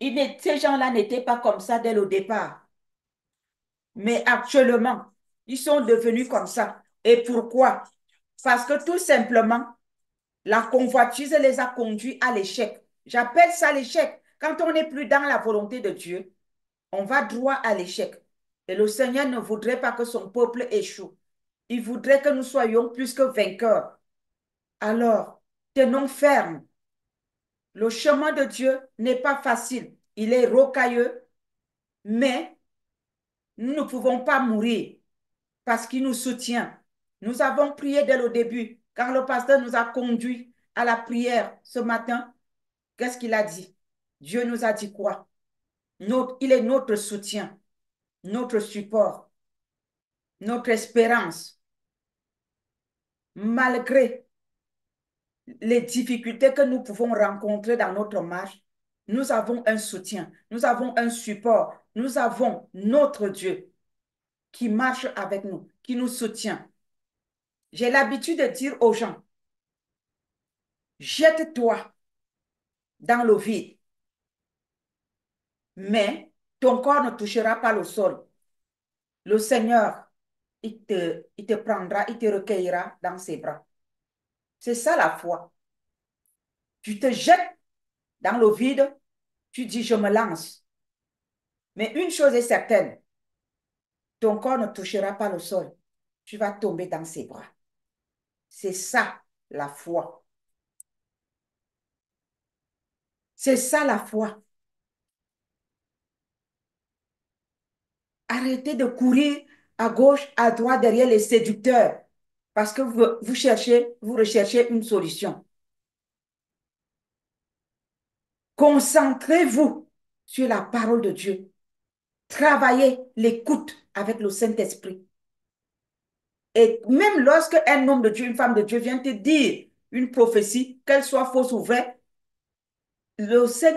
[SPEAKER 1] Ces gens-là n'étaient pas comme ça dès le départ. Mais actuellement, ils sont devenus comme ça. Et pourquoi? Parce que tout simplement, la convoitise les a conduits à l'échec. J'appelle ça l'échec. Quand on n'est plus dans la volonté de Dieu, on va droit à l'échec. Et le Seigneur ne voudrait pas que son peuple échoue. Il voudrait que nous soyons plus que vainqueurs. Alors, tenons ferme. Le chemin de Dieu n'est pas facile. Il est rocailleux, mais nous ne pouvons pas mourir parce qu'il nous soutient. Nous avons prié dès le début. Quand le pasteur nous a conduits à la prière ce matin, qu'est-ce qu'il a dit? Dieu nous a dit quoi? Il est notre soutien, notre support, notre espérance. Malgré les difficultés que nous pouvons rencontrer dans notre marche, nous avons un soutien, nous avons un support, nous avons notre Dieu qui marche avec nous, qui nous soutient. J'ai l'habitude de dire aux gens, jette-toi dans le vide, mais ton corps ne touchera pas le sol. Le Seigneur, il te prendra, il te recueillera dans ses bras. C'est ça la foi. Tu te jettes dans le vide, tu dis, je me lance. Mais une chose est certaine, ton corps ne touchera pas le sol. Tu vas tomber dans ses bras. C'est ça la foi. C'est ça la foi. Arrêtez de courir à gauche, à droite, derrière les séducteurs, parce que vous recherchez une solution. Concentrez-vous sur la parole de Dieu. Travaillez l'écoute avec le Saint-Esprit. Et même lorsque un homme de Dieu, une femme de Dieu vient te dire une prophétie, qu'elle soit fausse ou vraie,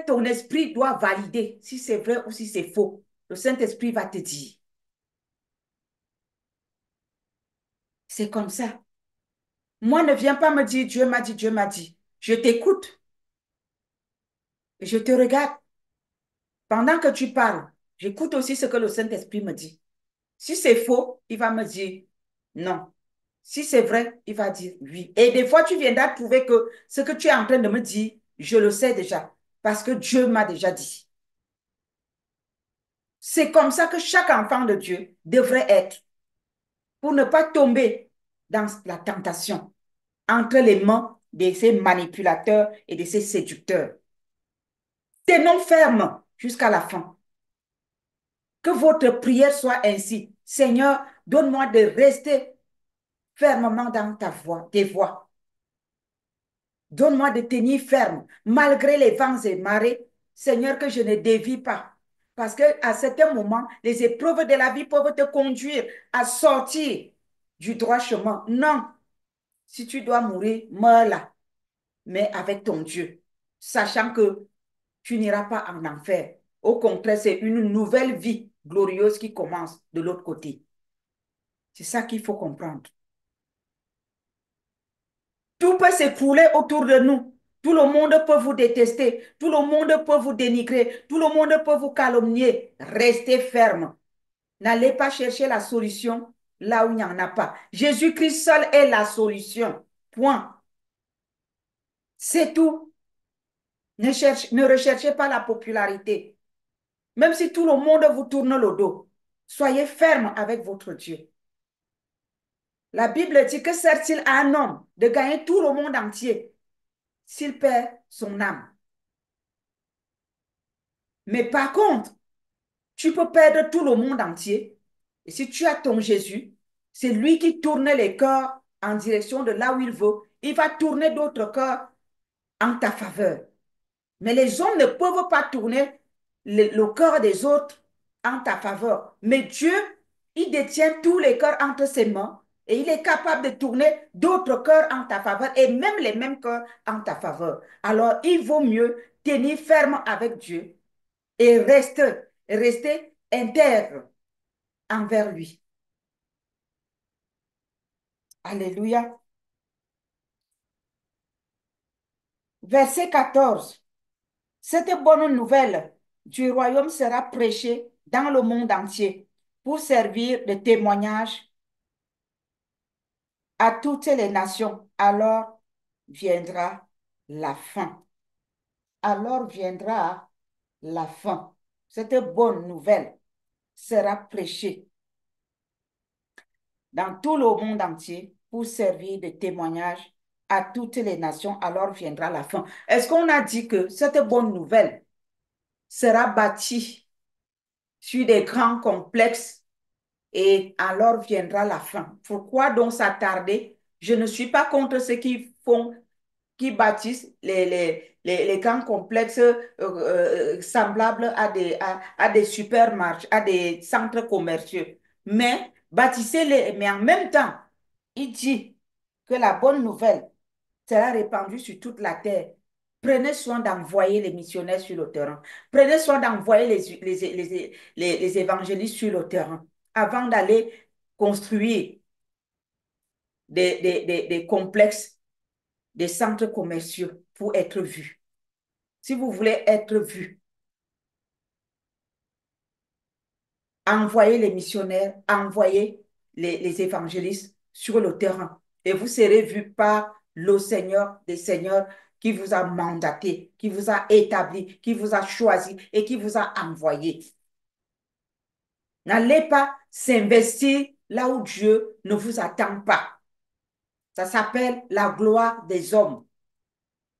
[SPEAKER 1] ton esprit doit valider si c'est vrai ou si c'est faux. Le Saint-Esprit va te dire. C'est comme ça. Moi, ne viens pas me dire Dieu m'a dit, Dieu m'a dit. Je t'écoute et je te regarde. Pendant que tu parles, j'écoute aussi ce que le Saint-Esprit me dit. Si c'est faux, il va me dire non. Si c'est vrai, il va dire oui. Et des fois, tu viendras trouver que ce que tu es en train de me dire, je le sais déjà, parce que Dieu m'a déjà dit. C'est comme ça que chaque enfant de Dieu devrait être pour ne pas tomber dans la tentation entre les mains de ces manipulateurs et de ces séducteurs. Tenons ferme jusqu'à la fin. Que votre prière soit ainsi. Seigneur, donne-moi de rester fermement dans ta voie, tes voies. Donne-moi de tenir ferme, malgré les vents et marées. Seigneur, que je ne dévie pas. Parce qu'à certains moments, les épreuves de la vie peuvent te conduire à sortir du droit chemin. Non, si tu dois mourir, meurs là, mais avec ton Dieu, sachant que tu n'iras pas en enfer. Au contraire, c'est une nouvelle vie glorieuse qui commence de l'autre côté. C'est ça qu'il faut comprendre. Tout peut s'écrouler autour de nous. Tout le monde peut vous détester. Tout le monde peut vous dénigrer. Tout le monde peut vous calomnier. Restez ferme. N'allez pas chercher la solution là où il n'y en a pas. Jésus-Christ seul est la solution. Point. C'est tout. Ne recherchez pas la popularité. Même si tout le monde vous tourne le dos, soyez ferme avec votre Dieu. La Bible dit que sert-il à un homme de gagner tout le monde entier s'il perd son âme? Mais par contre, tu peux perdre tout le monde entier. Et si tu as ton Jésus, c'est lui qui tourne les cœurs en direction de là où il veut. Il va tourner d'autres cœurs en ta faveur. Mais les hommes ne peuvent pas tourner le cœur des autres en ta faveur. Mais Dieu, il détient tous les cœurs entre ses mains et il est capable de tourner d'autres cœurs en ta faveur et même les mêmes cœurs en ta faveur. Alors, il vaut mieux tenir ferme avec Dieu et rester intègre envers lui. Alléluia. Verset 14. Cette bonne nouvelle du royaume sera prêchée dans le monde entier pour servir de témoignage à toutes les nations. Alors viendra la fin. Alors viendra la fin. Cette bonne nouvelle sera prêchée dans tout le monde entier pour servir de témoignage à toutes les nations. Alors viendra la fin. Est-ce qu'on a dit que cette bonne nouvelle sera bâtie sur des grands complexes et alors viendra la fin? Pourquoi donc s'attarder? Je ne suis pas contre ceux qui font, qui bâtissent les grands complexes semblables à des supermarchés, à des centres commerciaux. Mais bâtissez-les, mais en même temps, il dit que la bonne nouvelle sera répandue sur toute la terre. Prenez soin d'envoyer les missionnaires sur le terrain. Prenez soin d'envoyer les évangélistes sur le terrain avant d'aller construire des complexes, des centres commerciaux pour être vus. Si vous voulez être vus, envoyez les missionnaires, envoyez les évangélistes sur le terrain et vous serez vus par le Seigneur des Seigneurs qui vous a mandaté, qui vous a établi, qui vous a choisi et qui vous a envoyé. N'allez pas s'investir là où Dieu ne vous attend pas. Ça s'appelle la gloire des hommes.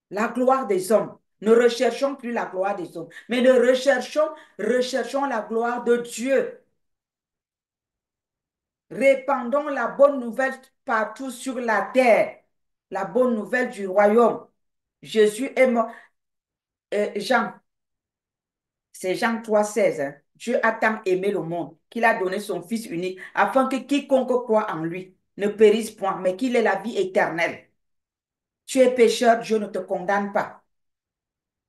[SPEAKER 1] La gloire des hommes. Ne recherchons plus la gloire des hommes, mais recherchons la gloire de Dieu. Répandons la bonne nouvelle partout sur la terre. La bonne nouvelle du royaume. Jésus est mort. Jean, c'est Jean 3,16. Hein. Dieu a tant aimé le monde qu'il a donné son Fils unique afin que quiconque croit en lui ne périsse point, mais qu'il ait la vie éternelle. Tu es pécheur, Dieu ne te condamne pas.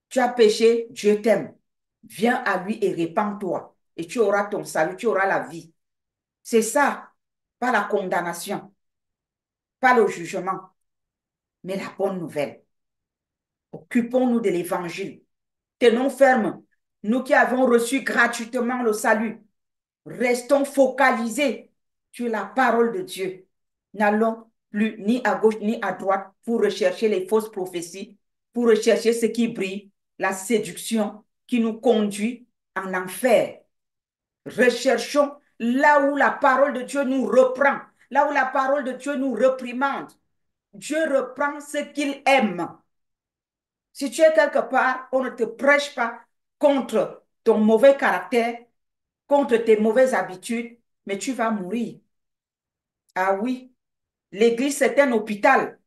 [SPEAKER 1] Tu as péché, Dieu t'aime. Viens à lui et répands-toi. Et tu auras ton salut, tu auras la vie. C'est ça, pas la condamnation, pas le jugement, mais la bonne nouvelle. Occupons-nous de l'évangile. Tenons ferme, nous qui avons reçu gratuitement le salut. Restons focalisés sur la parole de Dieu. N'allons plus ni à gauche ni à droite pour rechercher les fausses prophéties, pour rechercher ce qui brille, la séduction qui nous conduit en enfer. Recherchons là où la parole de Dieu nous reprend, là où la parole de Dieu nous reprimande. Dieu reprend ce qu'il aime. Si tu es quelque part, on ne te prêche pas contre ton mauvais caractère, contre tes mauvaises habitudes, mais tu vas mourir. Ah oui, l'église, c'est un hôpital.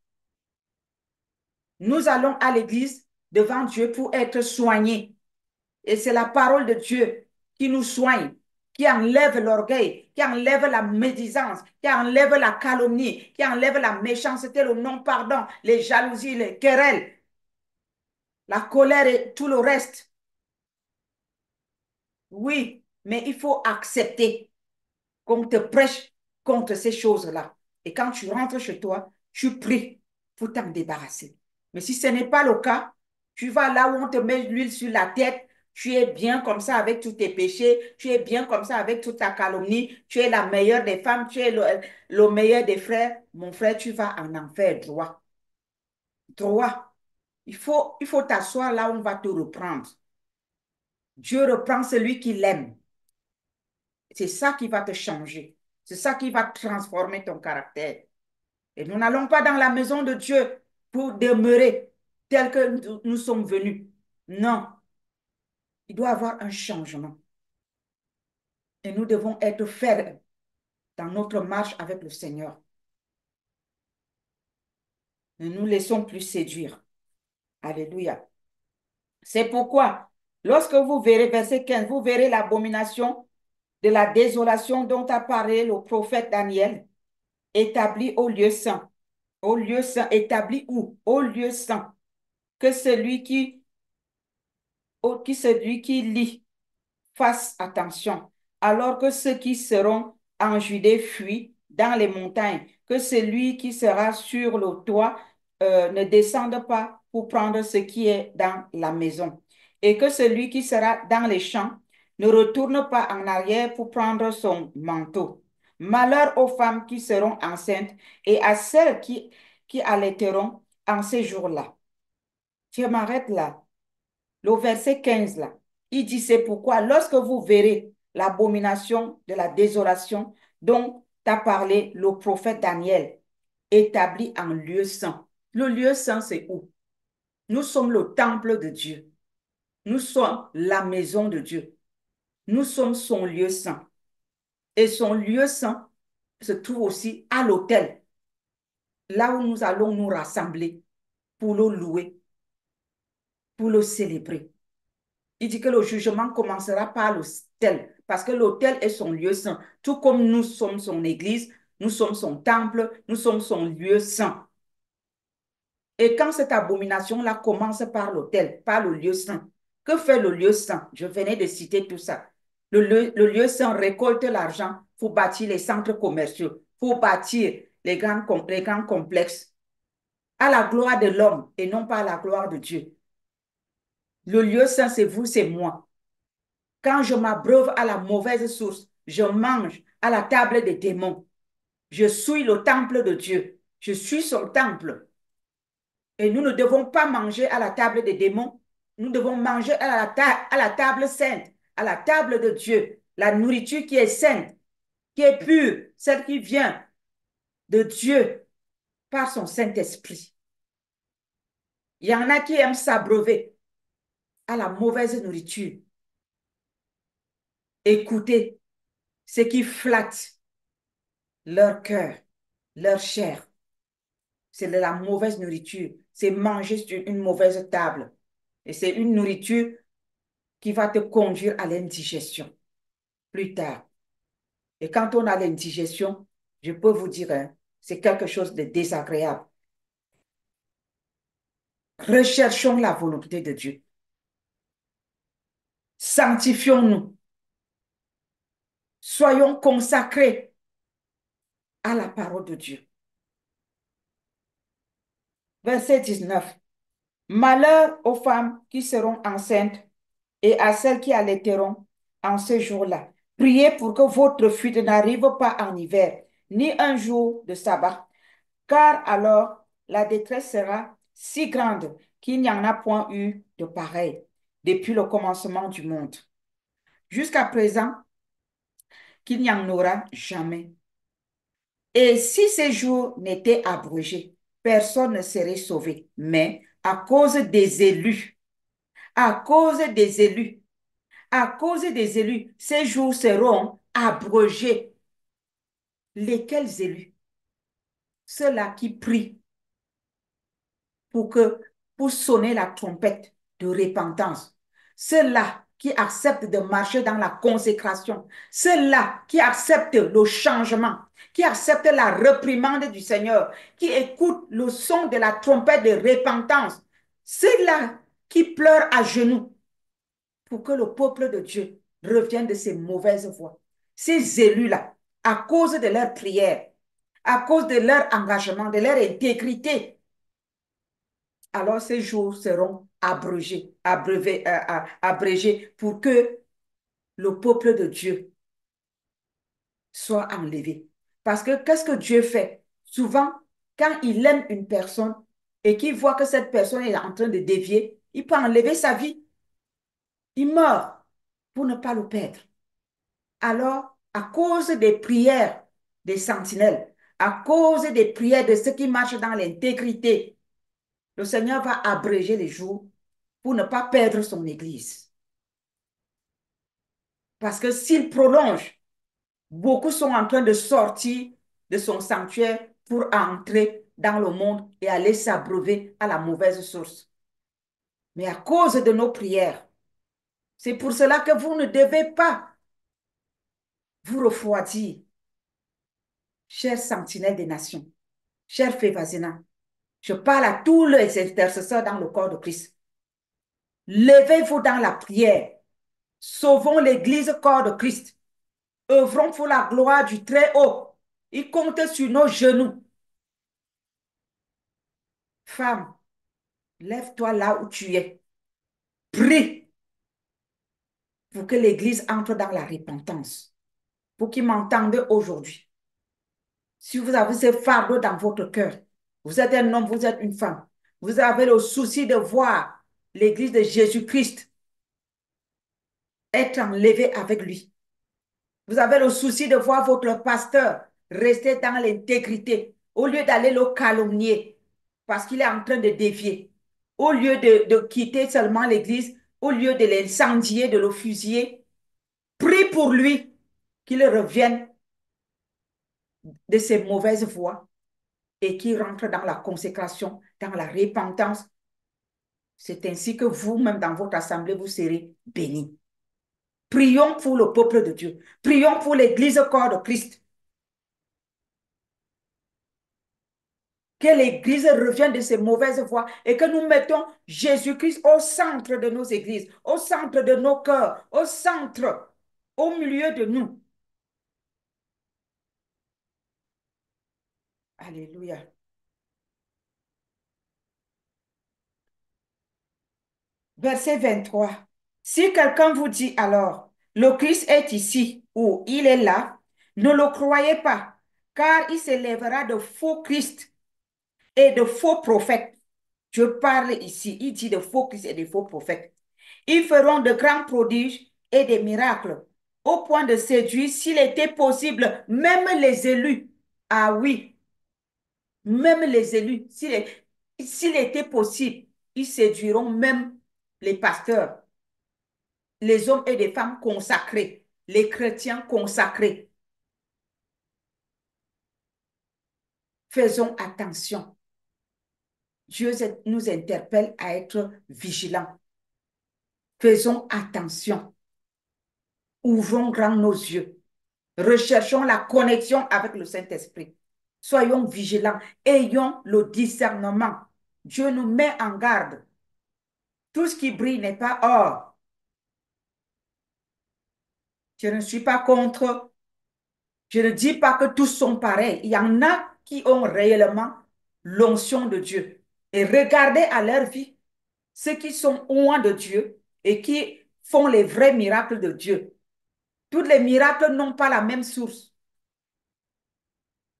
[SPEAKER 1] Nous allons à l'église devant Dieu pour être soignés. Et c'est la parole de Dieu qui nous soigne, qui enlève l'orgueil, qui enlève la médisance, qui enlève la calomnie, qui enlève la méchanceté, le non-pardon, les jalousies, les querelles, la colère et tout le reste. Oui, mais il faut accepter qu'on te prêche contre ces choses-là. Et quand tu rentres chez toi, tu pries pour t'en débarrasser. Mais si ce n'est pas le cas, tu vas là où on te met l'huile sur la tête, tu es bien comme ça avec tous tes péchés, tu es bien comme ça avec toute ta calomnie, tu es la meilleure des femmes, tu es le meilleur des frères. Mon frère, tu vas en enfer droit. Droit. Il faut t'asseoir là où on va te reprendre. Dieu reprend celui qui l'aime. C'est ça qui va te changer. C'est ça qui va transformer ton caractère. Et nous n'allons pas dans la maison de Dieu pour demeurer tel que nous sommes venus. Non, il doit y avoir un changement. Et nous devons être fermes dans notre marche avec le Seigneur. Ne nous laissons plus séduire. Alléluia. C'est pourquoi, lorsque vous verrez, verset 15, vous verrez l'abomination de la désolation dont a parlé le prophète Daniel, établi au lieu saint. Au lieu saint, établi où? Au lieu saint. Que celui qui lit fasse attention, alors que ceux qui seront en Judée fuient dans les montagnes, que celui qui sera sur le toit ne descende pas pour prendre ce qui est dans la maison, et que celui qui sera dans les champs ne retourne pas en arrière pour prendre son manteau. Malheur aux femmes qui seront enceintes et à celles qui allaiteront en ces jours-là. Je m'arrête là. Le verset 15 là, il dit c'est pourquoi lorsque vous verrez l'abomination de la désolation dont a parlé le prophète Daniel, établi en lieu saint. Le lieu saint, c'est où? Nous sommes le temple de Dieu. Nous sommes la maison de Dieu. Nous sommes son lieu saint. Et son lieu saint se trouve aussi à l'autel, là où nous allons nous rassembler pour le louer, pour le célébrer. Il dit que le jugement commencera par l'autel, parce que l'autel est son lieu saint. Tout comme nous sommes son église, nous sommes son temple, nous sommes son lieu saint. Et quand cette abomination-là commence par l'autel, par le lieu saint, que fait le lieu saint? Je venais de citer tout ça. Le lieu saint récolte l'argent pour bâtir les centres commerciaux, pour bâtir les grands complexes, à la gloire de l'homme et non pas à la gloire de Dieu. Le lieu saint, c'est vous, c'est moi. Quand je m'abreuve à la mauvaise source, je mange à la table des démons. Je suis le temple de Dieu. Je suis son temple. Et nous ne devons pas manger à la table des démons. Nous devons manger à la table sainte, à la table de Dieu. La nourriture qui est sainte, qui est pure, celle qui vient de Dieu par son Saint-Esprit. Il y en a qui aiment s'abreuver à la mauvaise nourriture. Écoutez ce qui flatte leur cœur, leur chair. C'est de la mauvaise nourriture. C'est manger sur une mauvaise table. Et c'est une nourriture qui va te conduire à l'indigestion plus tard. Et quand on a l'indigestion, je peux vous dire, hein, c'est quelque chose de désagréable. Recherchons la volonté de Dieu. Sanctifions-nous. Soyons consacrés à la parole de Dieu. Verset 19. Malheur aux femmes qui seront enceintes et à celles qui allaiteront en ce jour-là. Priez pour que votre fuite n'arrive pas en hiver, ni un jour de sabbat,
[SPEAKER 2] car alors la détresse sera si grande qu'il n'y en a point eu de pareil depuis le commencement du monde, jusqu'à présent qu'il n'y en aura jamais. Et si ces jours n'étaient abrogés, personne ne serait sauvé. Mais à cause des élus, à cause des élus, à cause des élus, ces jours seront abrogés. Lesquels élus? Ceux-là qui prient pour que, pour sonner la trompette de repentance. Ceux-là qui acceptent de marcher dans la consécration. Ceux-là qui acceptent le changement, qui acceptent la réprimande du Seigneur, qui écoutent le son de la trompette de repentance. Ceux-là qui pleurent à genoux pour que le peuple de Dieu revienne de ses mauvaises voies. Ces élus-là, à cause de leur prière, à cause de leur engagement, de leur intégrité, alors ces jours seront abrégés pour que le peuple de Dieu soit enlevé. Parce que qu'est-ce que Dieu fait? Souvent, quand il aime une personne et qu'il voit que cette personne est en train de dévier, il peut enlever sa vie. Il meurt pour ne pas le perdre. Alors, à cause des prières des sentinelles, à cause des prières de ceux qui marchent dans l'intégrité, le Seigneur va abréger les jours pour ne pas perdre son Église. Parce que s'il prolonge, beaucoup sont en train de sortir de son sanctuaire pour entrer dans le monde et aller s'abreuver à la mauvaise source. Mais à cause de nos prières, c'est pour cela que vous ne devez pas vous refroidir, chers sentinelles des nations, chers Févazina. Je parle à tous les intercesseurs dans le corps de Christ. Levez-vous dans la prière. Sauvons l'Église corps de Christ. Œuvrons pour la gloire du Très-Haut. Il compte sur nos genoux. Femme, lève-toi là où tu es. Prie pour que l'Église entre dans la repentance. Pour qu'ils m'entendent aujourd'hui. Si vous avez ce fardeau dans votre cœur, vous êtes un homme, vous êtes une femme, vous avez le souci de voir l'Église de Jésus-Christ être enlevée avec lui. Vous avez le souci de voir votre pasteur rester dans l'intégrité au lieu d'aller le calomnier parce qu'il est en train de dévier. Au lieu de quitter seulement l'église, au lieu de l'incendier, de le fusiller, prie pour lui qu'il revienne de ses mauvaises voies et qu'il rentre dans la consécration, dans la repentance. C'est ainsi que vous-même, dans votre assemblée, vous serez bénis. Prions pour le peuple de Dieu. Prions pour l'Église corps de Christ. Que l'Église revienne de ses mauvaises voies et que nous mettons Jésus-Christ au centre de nos églises, au centre de nos cœurs, au centre, au milieu de nous. Alléluia. Verset 23. Si quelqu'un vous dit alors, le Christ est ici ou il est là, ne le croyez pas, car il s'élèvera de faux Christ et de faux prophètes. Je parle ici, il dit de faux Christ et de faux prophètes. Ils feront de grands prodiges et des miracles, au point de séduire, s'il était possible, même les élus. Ah oui, même les élus, s'il était possible, ils séduiront même les pasteurs, les hommes et les femmes consacrés, les chrétiens consacrés. Faisons attention. Dieu nous interpelle à être vigilants. Faisons attention. Ouvrons grand nos yeux. Recherchons la connexion avec le Saint-Esprit. Soyons vigilants. Ayons le discernement. Dieu nous met en garde. Tout ce qui brille n'est pas or. Je ne suis pas contre. Je ne dis pas que tous sont pareils. Il y en a qui ont réellement l'onction de Dieu. Et regardez à leur vie ceux qui sont loin de Dieu et qui font les vrais miracles de Dieu. Tous les miracles n'ont pas la même source.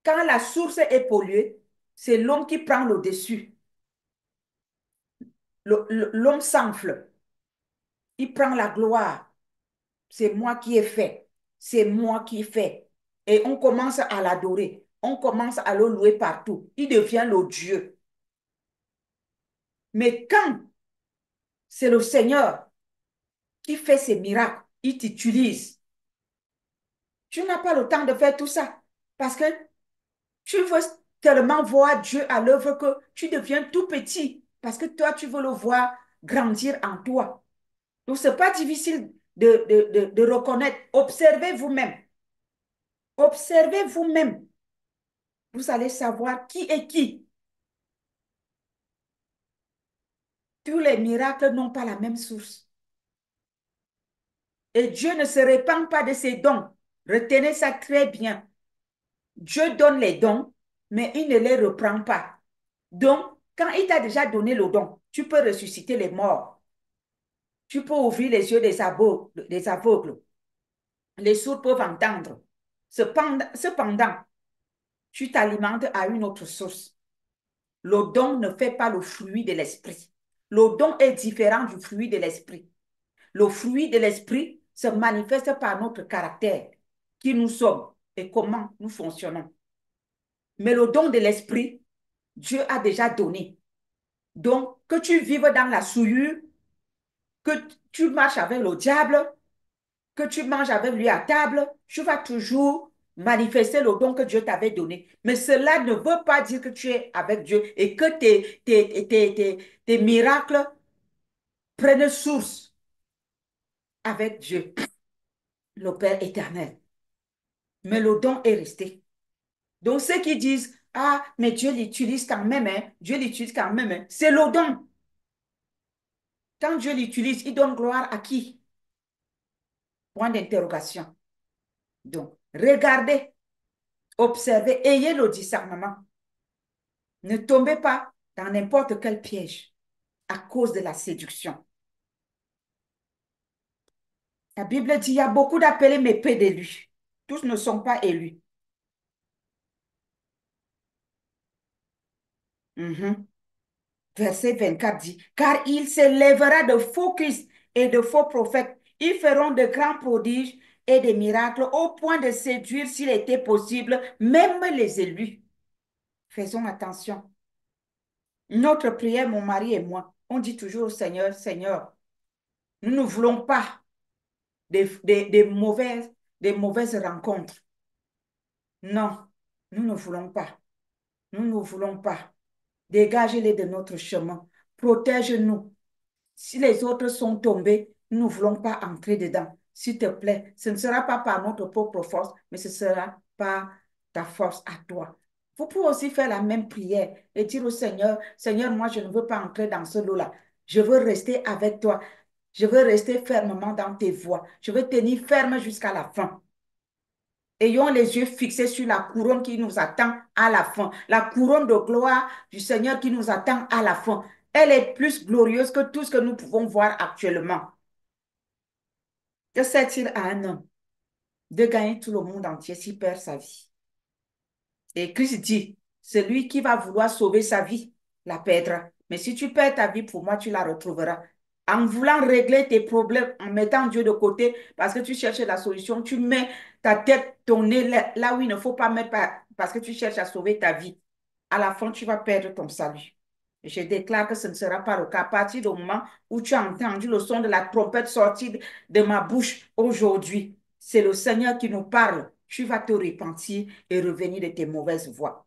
[SPEAKER 2] Quand la source est polluée, c'est l'homme qui prend le dessus. L'homme s'enfle, il prend la gloire. C'est moi qui ai fait. C'est moi qui ai fait. Et on commence à l'adorer. On commence à le louer partout. Il devient le Dieu. Mais quand c'est le Seigneur qui fait ses miracles, il t'utilise. Tu n'as pas le temps de faire tout ça parce que tu veux tellement voir Dieu à l'œuvre que tu deviens tout petit parce que toi, tu veux le voir grandir en toi. Donc, ce n'est pas difficile de reconnaître. Observez vous-même. Observez vous-même. Vous allez savoir qui est qui. Tous les miracles n'ont pas la même source. Et Dieu ne se répand pas de ses dons. Retenez ça très bien. Dieu donne les dons, mais il ne les reprend pas. Donc, quand il t'a déjà donné le don, tu peux ressusciter les morts. Tu peux ouvrir les yeux des aveugles. Des aveugles. Les sourds peuvent entendre. Cependant, tu t'alimentes à une autre source. Le don ne fait pas le fruit de l'esprit. Le don est différent du fruit de l'esprit. Le fruit de l'esprit se manifeste par notre caractère, qui nous sommes et comment nous fonctionnons. Mais le don de l'esprit, Dieu a déjà donné. Donc, que tu vives dans la souillure, que tu marches avec le diable, que tu manges avec lui à table, tu vas toujours manifester le don que Dieu t'avait donné. Mais cela ne veut pas dire que tu es avec Dieu et que tes miracles prennent source avec Dieu, le Père éternel. Mais le don est resté. Donc, ceux qui disent, ah, mais Dieu l'utilise quand même, hein, Dieu l'utilise quand même, hein, c'est le don. Quand Dieu l'utilise, il donne gloire à qui? Point d'interrogation. Donc, regardez, observez, ayez le discernement. Ne tombez pas dans n'importe quel piège à cause de la séduction. La Bible dit, il y a beaucoup d'appelés, mais peu d'élus. Tous ne sont pas élus. Mhm. Verset 24 dit, car il s'élèvera de faux Christ et de faux prophètes. Ils feront de grands prodiges et des miracles au point de séduire, s'il était possible, même les élus. Faisons attention. Notre prière, mon mari et moi, on dit toujours au Seigneur, Seigneur, nous ne voulons pas des mauvaises rencontres. Non, nous ne voulons pas. Nous ne voulons pas. Dégagez-les de notre chemin. Protège-nous. Si les autres sont tombés, nous ne voulons pas entrer dedans. S'il te plaît, ce ne sera pas par notre propre force, mais ce sera par ta force à toi. Vous pouvez aussi faire la même prière et dire au Seigneur, Seigneur, moi, je ne veux pas entrer dans ce lot-là. Je veux rester avec toi. Je veux rester fermement dans tes voies. Je veux tenir ferme jusqu'à la fin. Ayons les yeux fixés sur la couronne qui nous attend à la fin. La couronne de gloire du Seigneur qui nous attend à la fin. Elle est plus glorieuse que tout ce que nous pouvons voir actuellement. Que sert-il à un homme de gagner tout le monde entier s'il perd sa vie? Et Christ dit, celui qui va vouloir sauver sa vie la perdra. Mais si tu perds ta vie, pour moi, tu la retrouveras. En voulant régler tes problèmes, en mettant Dieu de côté, parce que tu cherches la solution, tu mets ta tête, ton nez là où il ne faut pas mettre, parce que tu cherches à sauver ta vie. À la fin, tu vas perdre ton salut. Et je déclare que ce ne sera pas le cas. À partir du moment où tu as entendu le son de la trompette sortir de ma bouche aujourd'hui, c'est le Seigneur qui nous parle. Tu vas te repentir et revenir de tes mauvaises voies.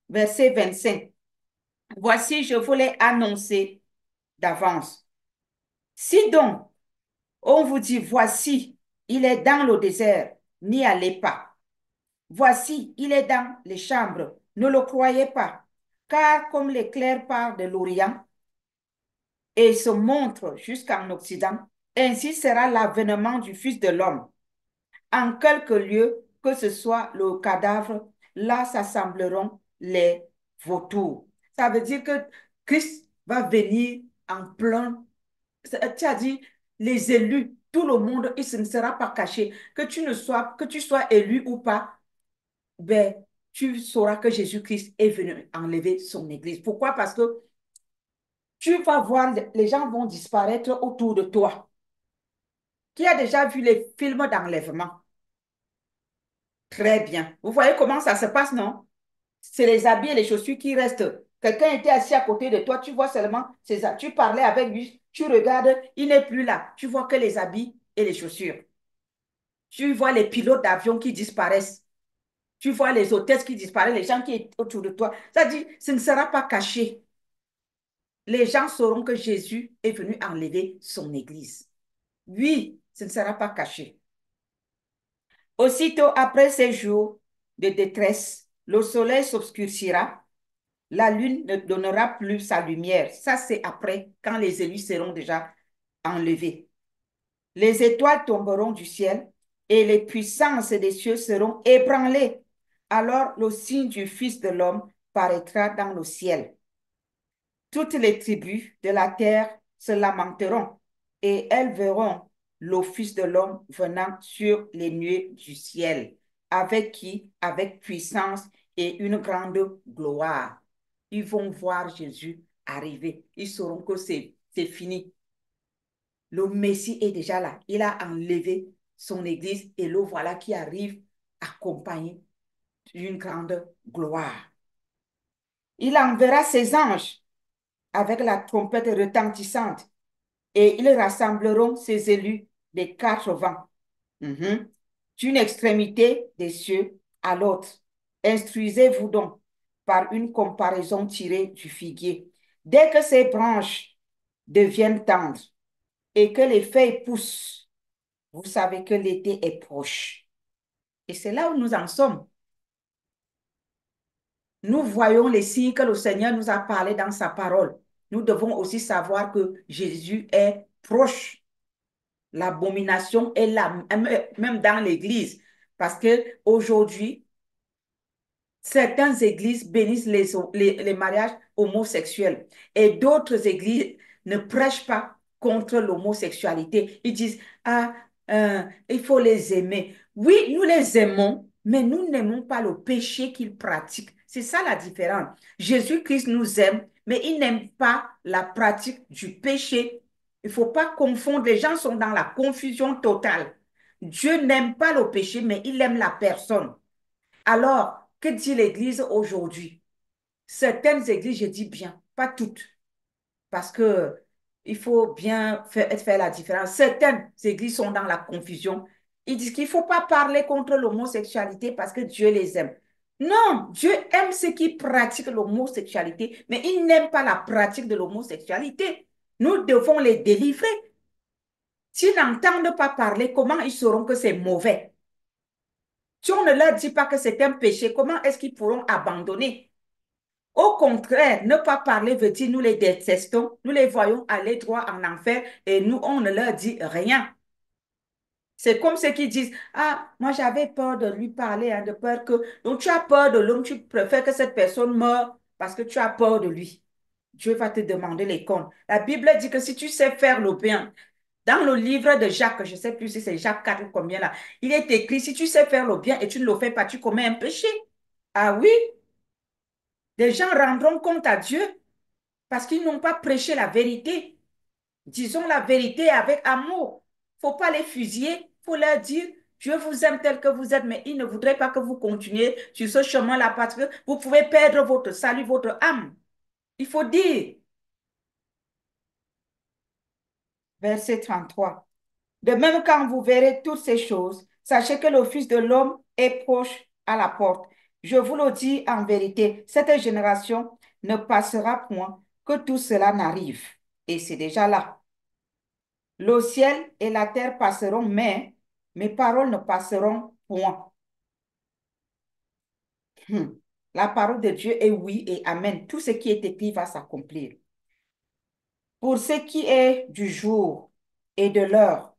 [SPEAKER 2] Verset 25. Voici, je vous l'ai annoncé d'avance. Si donc, on vous dit, voici, il est dans le désert, n'y allez pas. Voici, il est dans les chambres, ne le croyez pas. Car comme l'éclair part de l'Orient et se montre jusqu'en Occident, ainsi sera l'avènement du Fils de l'homme. En quelque lieu que ce soit le cadavre, là s'assembleront les vautours. Ça veut dire que Christ va venir en plein. Tu as dit les élus, tout le monde, et ce ne sera pas caché. Que tu sois élu ou pas, ben, tu sauras que Jésus-Christ est venu enlever son église. Pourquoi? Parce que tu vas voir, les gens vont disparaître autour de toi. Qui a déjà vu les films d'enlèvement? Très bien. Vous voyez comment ça se passe, non? C'est les habits et les chaussures qui restent. Quelqu'un était assis à côté de toi, tu vois seulement tu parlais avec lui, tu regardes, il n'est plus là. Tu vois que les habits et les chaussures. Tu vois les pilotes d'avion qui disparaissent. Tu vois les hôtesses qui disparaissent, les gens qui sont autour de toi. Ça dit, ce ne sera pas caché. Les gens sauront que Jésus est venu enlever son église. Oui, ce ne sera pas caché. Aussitôt après ces jours de détresse, le soleil s'obscurcira, la lune ne donnera plus sa lumière. Ça, c'est après, quand les élus seront déjà enlevés. Les étoiles tomberont du ciel et les puissances des cieux seront ébranlées. Alors le signe du Fils de l'homme paraîtra dans le ciel. Toutes les tribus de la terre se lamenteront et elles verront le Fils de l'homme venant sur les nuées du ciel. Avec qui? Avec puissance et une grande gloire. Ils vont voir Jésus arriver. Ils sauront que c'est fini. Le Messie est déjà là. Il a enlevé son église et le voilà qui arrive accompagné d'une grande gloire. Il enverra ses anges avec la trompette retentissante et ils rassembleront ses élus des quatre vents, mhm, d'une extrémité des cieux à l'autre. Instruisez-vous donc par une comparaison tirée du figuier. Dès que ses branches deviennent tendres et que les feuilles poussent, vous savez que l'été est proche. Et c'est là où nous en sommes. Nous voyons les signes que le Seigneur nous a parlé dans sa parole. Nous devons aussi savoir que Jésus est proche. L'abomination est là, même dans l'Église. Parce que aujourd'hui, certaines églises bénissent les mariages homosexuels et d'autres églises ne prêchent pas contre l'homosexualité. Ils disent, ah, il faut les aimer. Oui, nous les aimons, mais nous n'aimons pas le péché qu'ils pratiquent. C'est ça la différence. Jésus-Christ nous aime, mais il n'aime pas la pratique du péché. Il ne faut pas confondre. Les gens sont dans la confusion totale. Dieu n'aime pas le péché, mais il aime la personne. Alors, que dit l'Église aujourd'hui? Certaines églises, je dis bien, pas toutes, parce que il faut bien faire la différence. Certaines églises sont dans la confusion. Ils disent qu'il ne faut pas parler contre l'homosexualité parce que Dieu les aime. Non, Dieu aime ceux qui pratiquent l'homosexualité, mais il n'aime pas la pratique de l'homosexualité. Nous devons les délivrer. S'ils n'entendent pas parler, comment ils sauront que c'est mauvais? Si on ne leur dit pas que c'est un péché, comment est-ce qu'ils pourront abandonner? Au contraire, ne pas parler veut dire nous les détestons, nous les voyons aller droit en enfer et nous, on ne leur dit rien. C'est comme ceux qui disent, ah, moi j'avais peur de lui parler, hein, de peur que... Donc tu as peur de l'homme, tu préfères que cette personne meure parce que tu as peur de lui. Dieu va te demander les comptes. La Bible dit que si tu sais faire le bien, dans le livre de Jacques, je ne sais plus si c'est Jacques 4 ou combien là, il est écrit, si tu sais faire le bien et tu ne le fais pas, tu commets un péché. Ah oui, des gens rendront compte à Dieu parce qu'ils n'ont pas prêché la vérité. Disons la vérité avec amour. Il ne faut pas les fusiller, il faut leur dire, Dieu vous aime tel que vous êtes, mais il ne voudrait pas que vous continuiez sur ce chemin-là parce que vous pouvez perdre votre salut, votre âme. Il faut dire, verset 33. De même, quand vous verrez toutes ces choses, sachez que le Fils de l'homme est proche à la porte. Je vous le dis en vérité, cette génération ne passera point que tout cela n'arrive. Et c'est déjà là. Le ciel et la terre passeront, mais mes paroles ne passeront point. Hmm. La parole de Dieu est oui et amen. Tout ce qui est écrit va s'accomplir. Pour ce qui est du jour et de l'heure,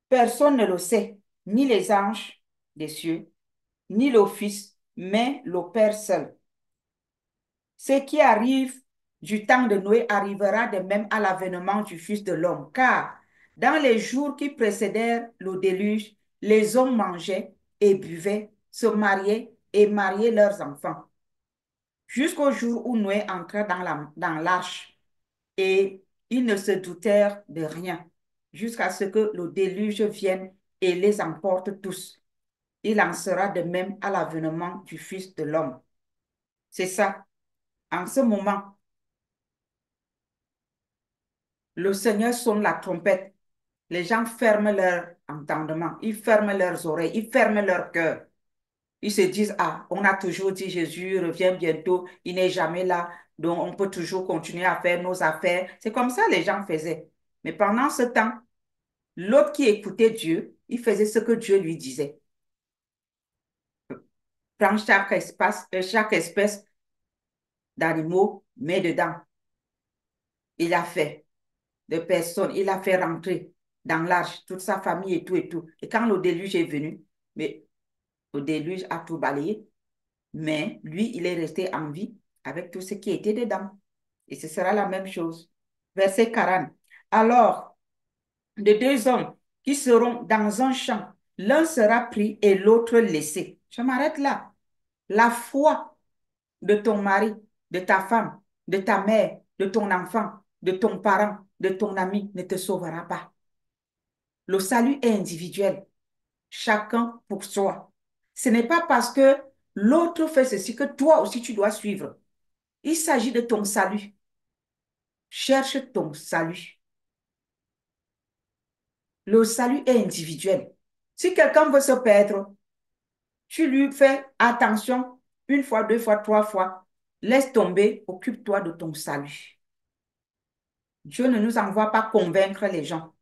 [SPEAKER 2] personne ne le sait, ni les anges des cieux, ni le Fils, mais le Père seul. Ce qui arrive du temps de Noé arrivera de même à l'avènement du Fils de l'homme, car dans les jours qui précédèrent le déluge, les hommes mangeaient et buvaient, se mariaient et marier leurs enfants, jusqu'au jour où Noé entra dans l'arche, et ils ne se doutèrent de rien, jusqu'à ce que le déluge vienne et les emporte tous. Il en sera de même à l'avènement du Fils de l'homme. C'est ça. En ce moment, le Seigneur sonne la trompette. Les gens ferment leur entendement, ils ferment leurs oreilles, ils ferment leur cœur. Ils se disent, ah, on a toujours dit Jésus revient bientôt, il n'est jamais là, donc on peut toujours continuer à faire nos affaires. C'est comme ça les gens faisaient. Mais pendant ce temps, l'autre qui écoutait Dieu, il faisait ce que Dieu lui disait. Prends chaque espèce d'animaux, mets dedans. Il a fait de personnes, il a fait rentrer dans l'arche toute sa famille et tout et tout. Et quand le déluge est venu, mais le déluge a tout balayé, mais lui, il est resté en vie avec tout ce qui était dedans. Et ce sera la même chose. Verset 40. Alors, de deux hommes qui seront dans un champ, l'un sera pris et l'autre laissé. Je m'arrête là. La foi de ton mari, de ta femme, de ta mère, de ton enfant, de ton parent, de ton ami ne te sauvera pas. Le salut est individuel, chacun pour soi. Ce n'est pas parce que l'autre fait ceci que toi aussi tu dois suivre. Il s'agit de ton salut. Cherche ton salut. Le salut est individuel. Si quelqu'un veut se perdre, tu lui fais attention une fois, deux fois, trois fois. Laisse tomber, occupe-toi de ton salut. Dieu ne nous envoie pas convaincre les gens,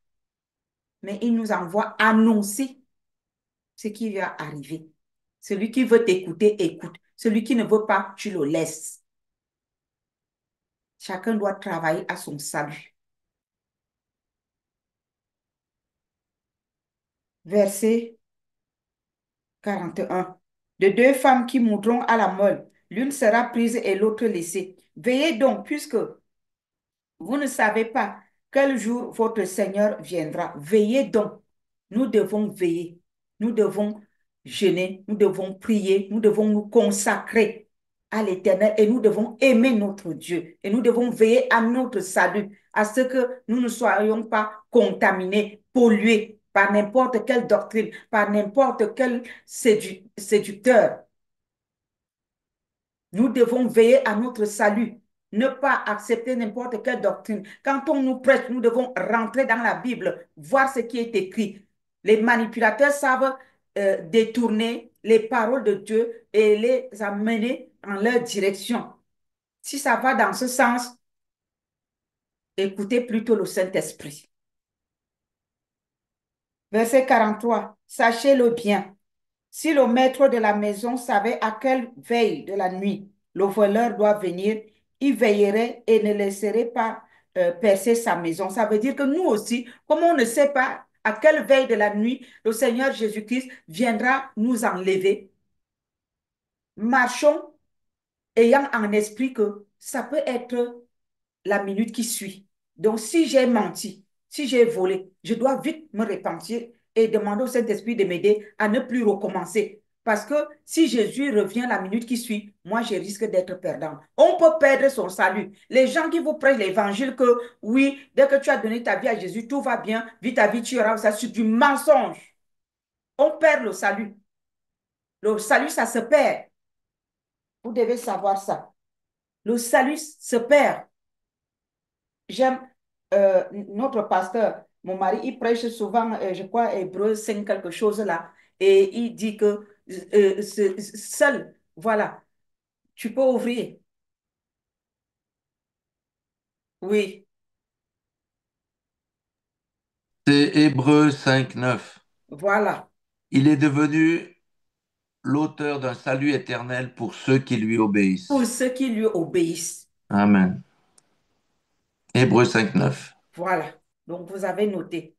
[SPEAKER 2] mais il nous envoie annoncer ce qui va arriver. Celui qui veut t'écouter, écoute. Celui qui ne veut pas, tu le laisses. Chacun doit travailler à son salut. Verset 41. De deux femmes qui moudront à la meule, l'une sera prise et l'autre laissée. Veillez donc, puisque vous ne savez pas quel jour votre Seigneur viendra. Veillez donc. Nous devons veiller. Nous devons jeûner. Nous devons prier. Nous devons nous consacrer à l'Éternel et nous devons aimer notre Dieu. Et nous devons veiller à notre salut, à ce que nous ne soyons pas contaminés, pollués par n'importe quelle doctrine, par n'importe quel séducteur. Nous devons veiller à notre salut, ne pas accepter n'importe quelle doctrine. Quand on nous prêche, nous devons rentrer dans la Bible, voir ce qui est écrit. Les manipulateurs savent détourner les paroles de Dieu et les amener en leur direction. Si ça va dans ce sens, écoutez plutôt le Saint-Esprit. Verset 43. Sachez-le bien. Si le maître de la maison savait à quelle veille de la nuit le voleur doit venir, il veillerait et ne laisserait pas percer sa maison. Ça veut dire que nous aussi, comme on ne sait pas à quelle veille de la nuit le Seigneur Jésus-Christ viendra nous enlever, marchons ayant en esprit que ça peut être la minute qui suit. Donc, si j'ai menti, si j'ai volé, je dois vite me repentir et demander au Saint-Esprit de m'aider à ne plus recommencer. Parce que si Jésus revient la minute qui suit, moi, je risque d'être perdant. On peut perdre son salut. Les gens qui vous prêchent l'évangile que, oui, dès que tu as donné ta vie à Jésus, tout va bien, vis ta vie, tu auras ça, c'est du mensonge. On perd le salut. Le salut, ça se perd. Vous devez savoir ça. Le salut se perd. J'aime notre pasteur, mon mari, il prêche souvent, je crois, Hébreu 5, quelque chose là, et il dit que seul, voilà, tu peux ouvrir. Oui,
[SPEAKER 3] C'est Hébreux 5, 9.
[SPEAKER 2] voilà,
[SPEAKER 3] Il est devenu l'auteur d'un salut éternel pour ceux qui lui
[SPEAKER 2] pour
[SPEAKER 3] obéissent.
[SPEAKER 2] ceux qui lui obéissent.
[SPEAKER 3] Amen. Hébreux 5, 9.
[SPEAKER 2] Voilà, donc vous avez noté.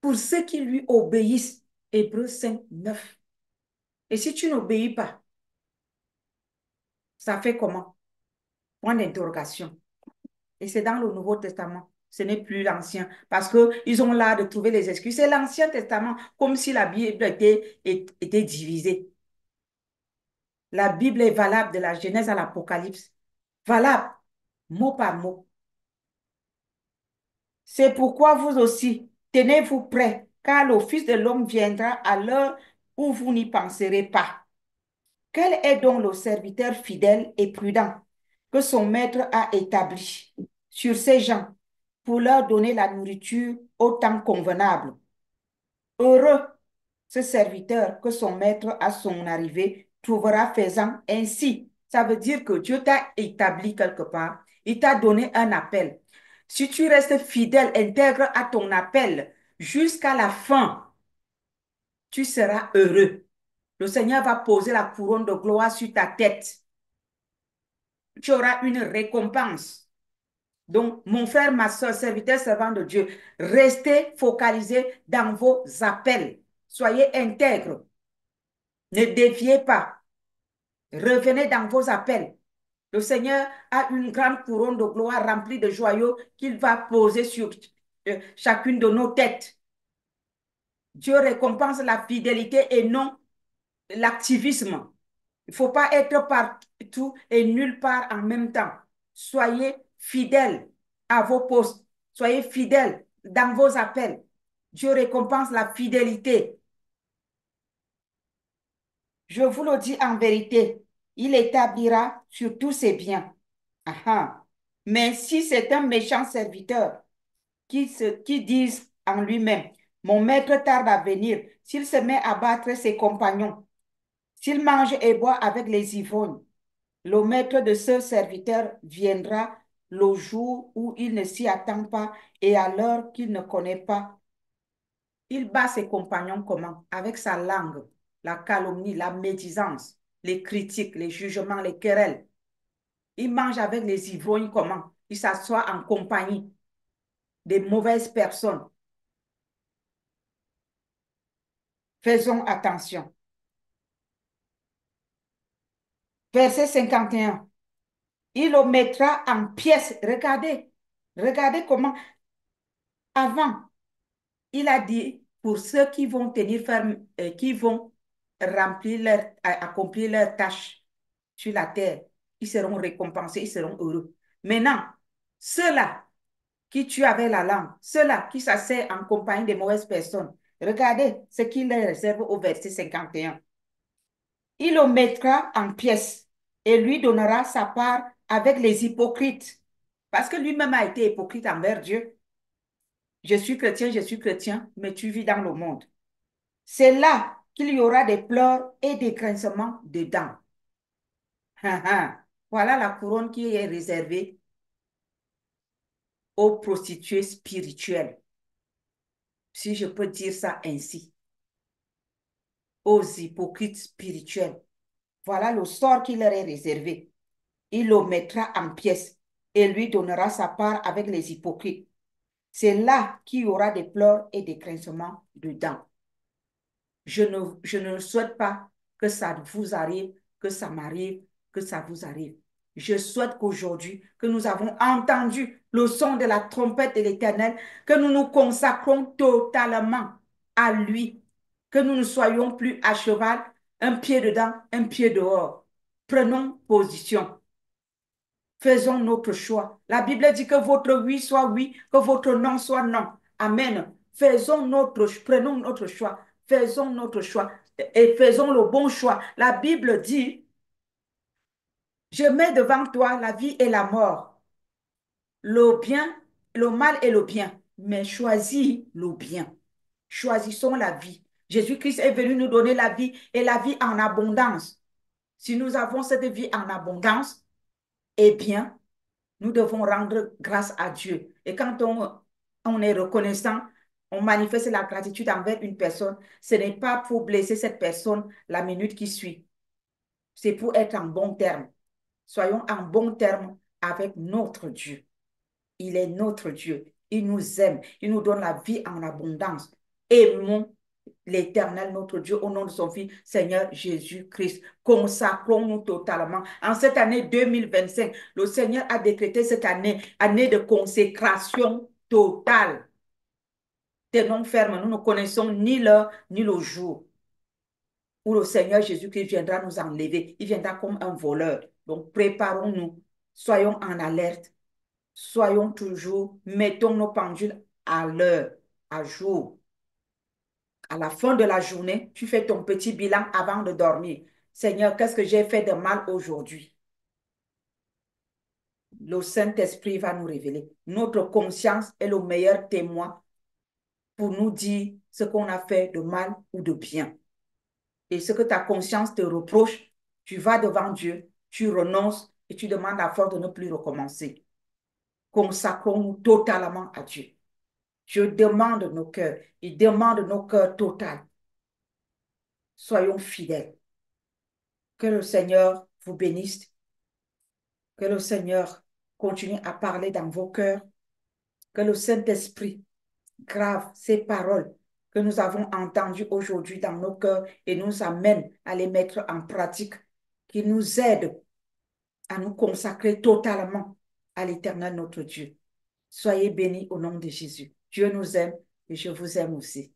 [SPEAKER 2] Pour ceux qui lui obéissent, Hébreu 5 9. Et si tu n'obéis pas, ça fait comment? Point d'interrogation. Et c'est dans le Nouveau Testament. Ce n'est plus l'Ancien. Parce qu'ils ont l'art de trouver les excuses. C'est l'Ancien Testament, comme si la Bible était divisée. La Bible est valable de la Genèse à l'Apocalypse. Valable, mot par mot. C'est pourquoi vous aussi, tenez-vous prêts, car le Fils de l'homme viendra à l'heure où vous n'y penserez pas. Quel est donc le serviteur fidèle et prudent que son maître a établi sur ces gens pour leur donner la nourriture au temps convenable? Heureux ce serviteur que son maître à son arrivée trouvera faisant ainsi. Ça veut dire que Dieu t'a établi quelque part. Il t'a donné un appel. Si tu restes fidèle, intègre à ton appel jusqu'à la fin, tu seras heureux. Le Seigneur va poser la couronne de gloire sur ta tête. Tu auras une récompense. Donc, mon frère, ma soeur, serviteur, servant de Dieu, restez focalisés dans vos appels. Soyez intègres. Ne déviez pas. Revenez dans vos appels. Le Seigneur a une grande couronne de gloire remplie de joyaux qu'il va poser sur chacune de nos têtes. Dieu récompense la fidélité et non l'activisme. Il ne faut pas être partout et nulle part en même temps. Soyez fidèles à vos postes. Soyez fidèles dans vos appels. Dieu récompense la fidélité. Je vous le dis en vérité, il établira sur tous ses biens. Aha. Mais si c'est un méchant serviteur qui dit en lui-même, mon maître tarde à venir, s'il se met à battre ses compagnons, s'il mange et boit avec les ivrognes, le maître de ce serviteur viendra le jour où il ne s'y attend pas et à l'heure qu'il ne connaît pas. Il bat ses compagnons comment? Avec sa langue, la calomnie, la médisance, les critiques, les jugements, les querelles. Il mange avec les ivrognes comment? Il s'assoit en compagnie des mauvaises personnes. Faisons attention. Verset 51. Il le mettra en pièces. Regardez. Regardez comment. Avant, il a dit pour ceux qui vont tenir ferme, qui vont accomplir leurs tâches sur la terre, ils seront récompensés, ils seront heureux. Maintenant, ceux-là qui tuent avec la langue, ceux-là qui s'asseyent en compagnie de mauvaises personnes, regardez ce qu'il leur réserve au verset 51. Il le mettra en pièces et lui donnera sa part avec les hypocrites. Parce que lui-même a été hypocrite envers Dieu. Je suis chrétien, mais tu vis dans le monde. C'est là qu'il y aura des pleurs et des grincements de dents. Voilà la couronne qui est réservée aux prostituées spirituelles, si je peux dire ça ainsi, aux hypocrites spirituels. Voilà le sort qui leur est réservé. Il le mettra en pièces et lui donnera sa part avec les hypocrites. C'est là qu'il y aura des pleurs et des grincements de dents. Je ne souhaite pas que ça vous arrive, que ça m'arrive, que ça vous arrive. Je souhaite qu'aujourd'hui, que nous avons entendu le son de la trompette de l'Éternel, que nous nous consacrons totalement à lui, que nous ne soyons plus à cheval, un pied dedans, un pied dehors. Prenons position. Faisons notre choix. La Bible dit que votre oui soit oui, que votre non soit non. Amen. Prenons notre choix. Faisons notre choix et faisons le bon choix. La Bible dit, je mets devant toi la vie et la mort, le bien, le mal et le bien, mais choisis le bien. Choisissons la vie. Jésus-Christ est venu nous donner la vie et la vie en abondance. Si nous avons cette vie en abondance, eh bien, nous devons rendre grâce à Dieu. Et quand on est reconnaissant, on manifeste la gratitude envers une personne, ce n'est pas pour blesser cette personne la minute qui suit. C'est pour être en bon terme. Soyons en bon terme avec notre Dieu. Il est notre Dieu. Il nous aime. Il nous donne la vie en abondance. Aimons l'Éternel, notre Dieu, au nom de son Fils, Seigneur Jésus-Christ. Consacrons-nous totalement. En cette année 2025, le Seigneur a décrété cette année, année de consécration totale. Tenons ferme, nous ne connaissons ni l'heure ni le jour. où le Seigneur Jésus-Christ viendra nous enlever. Il viendra comme un voleur. Donc, préparons-nous. Soyons en alerte. Soyons toujours, mettons nos pendules à l'heure, à jour. À la fin de la journée, tu fais ton petit bilan avant de dormir. Seigneur, qu'est-ce que j'ai fait de mal aujourd'hui? Le Saint-Esprit va nous révéler. Notre conscience est le meilleur témoin pour nous dire ce qu'on a fait de mal ou de bien. Et ce que ta conscience te reproche, tu vas devant Dieu, tu renonces et tu demandes à force de ne plus recommencer. Consacrons-nous totalement à Dieu. Dieu demande nos cœurs. Il demande nos cœurs total. Soyons fidèles. Que le Seigneur vous bénisse. Que le Seigneur continue à parler dans vos cœurs. Que le Saint-Esprit grave ces paroles que nous avons entendues aujourd'hui dans nos cœurs et nous amène à les mettre en pratique. Qu'il nous aide à nous consacrer totalement à l'Éternel notre Dieu. Soyez bénis au nom de Jésus. Dieu nous aime et je vous aime aussi.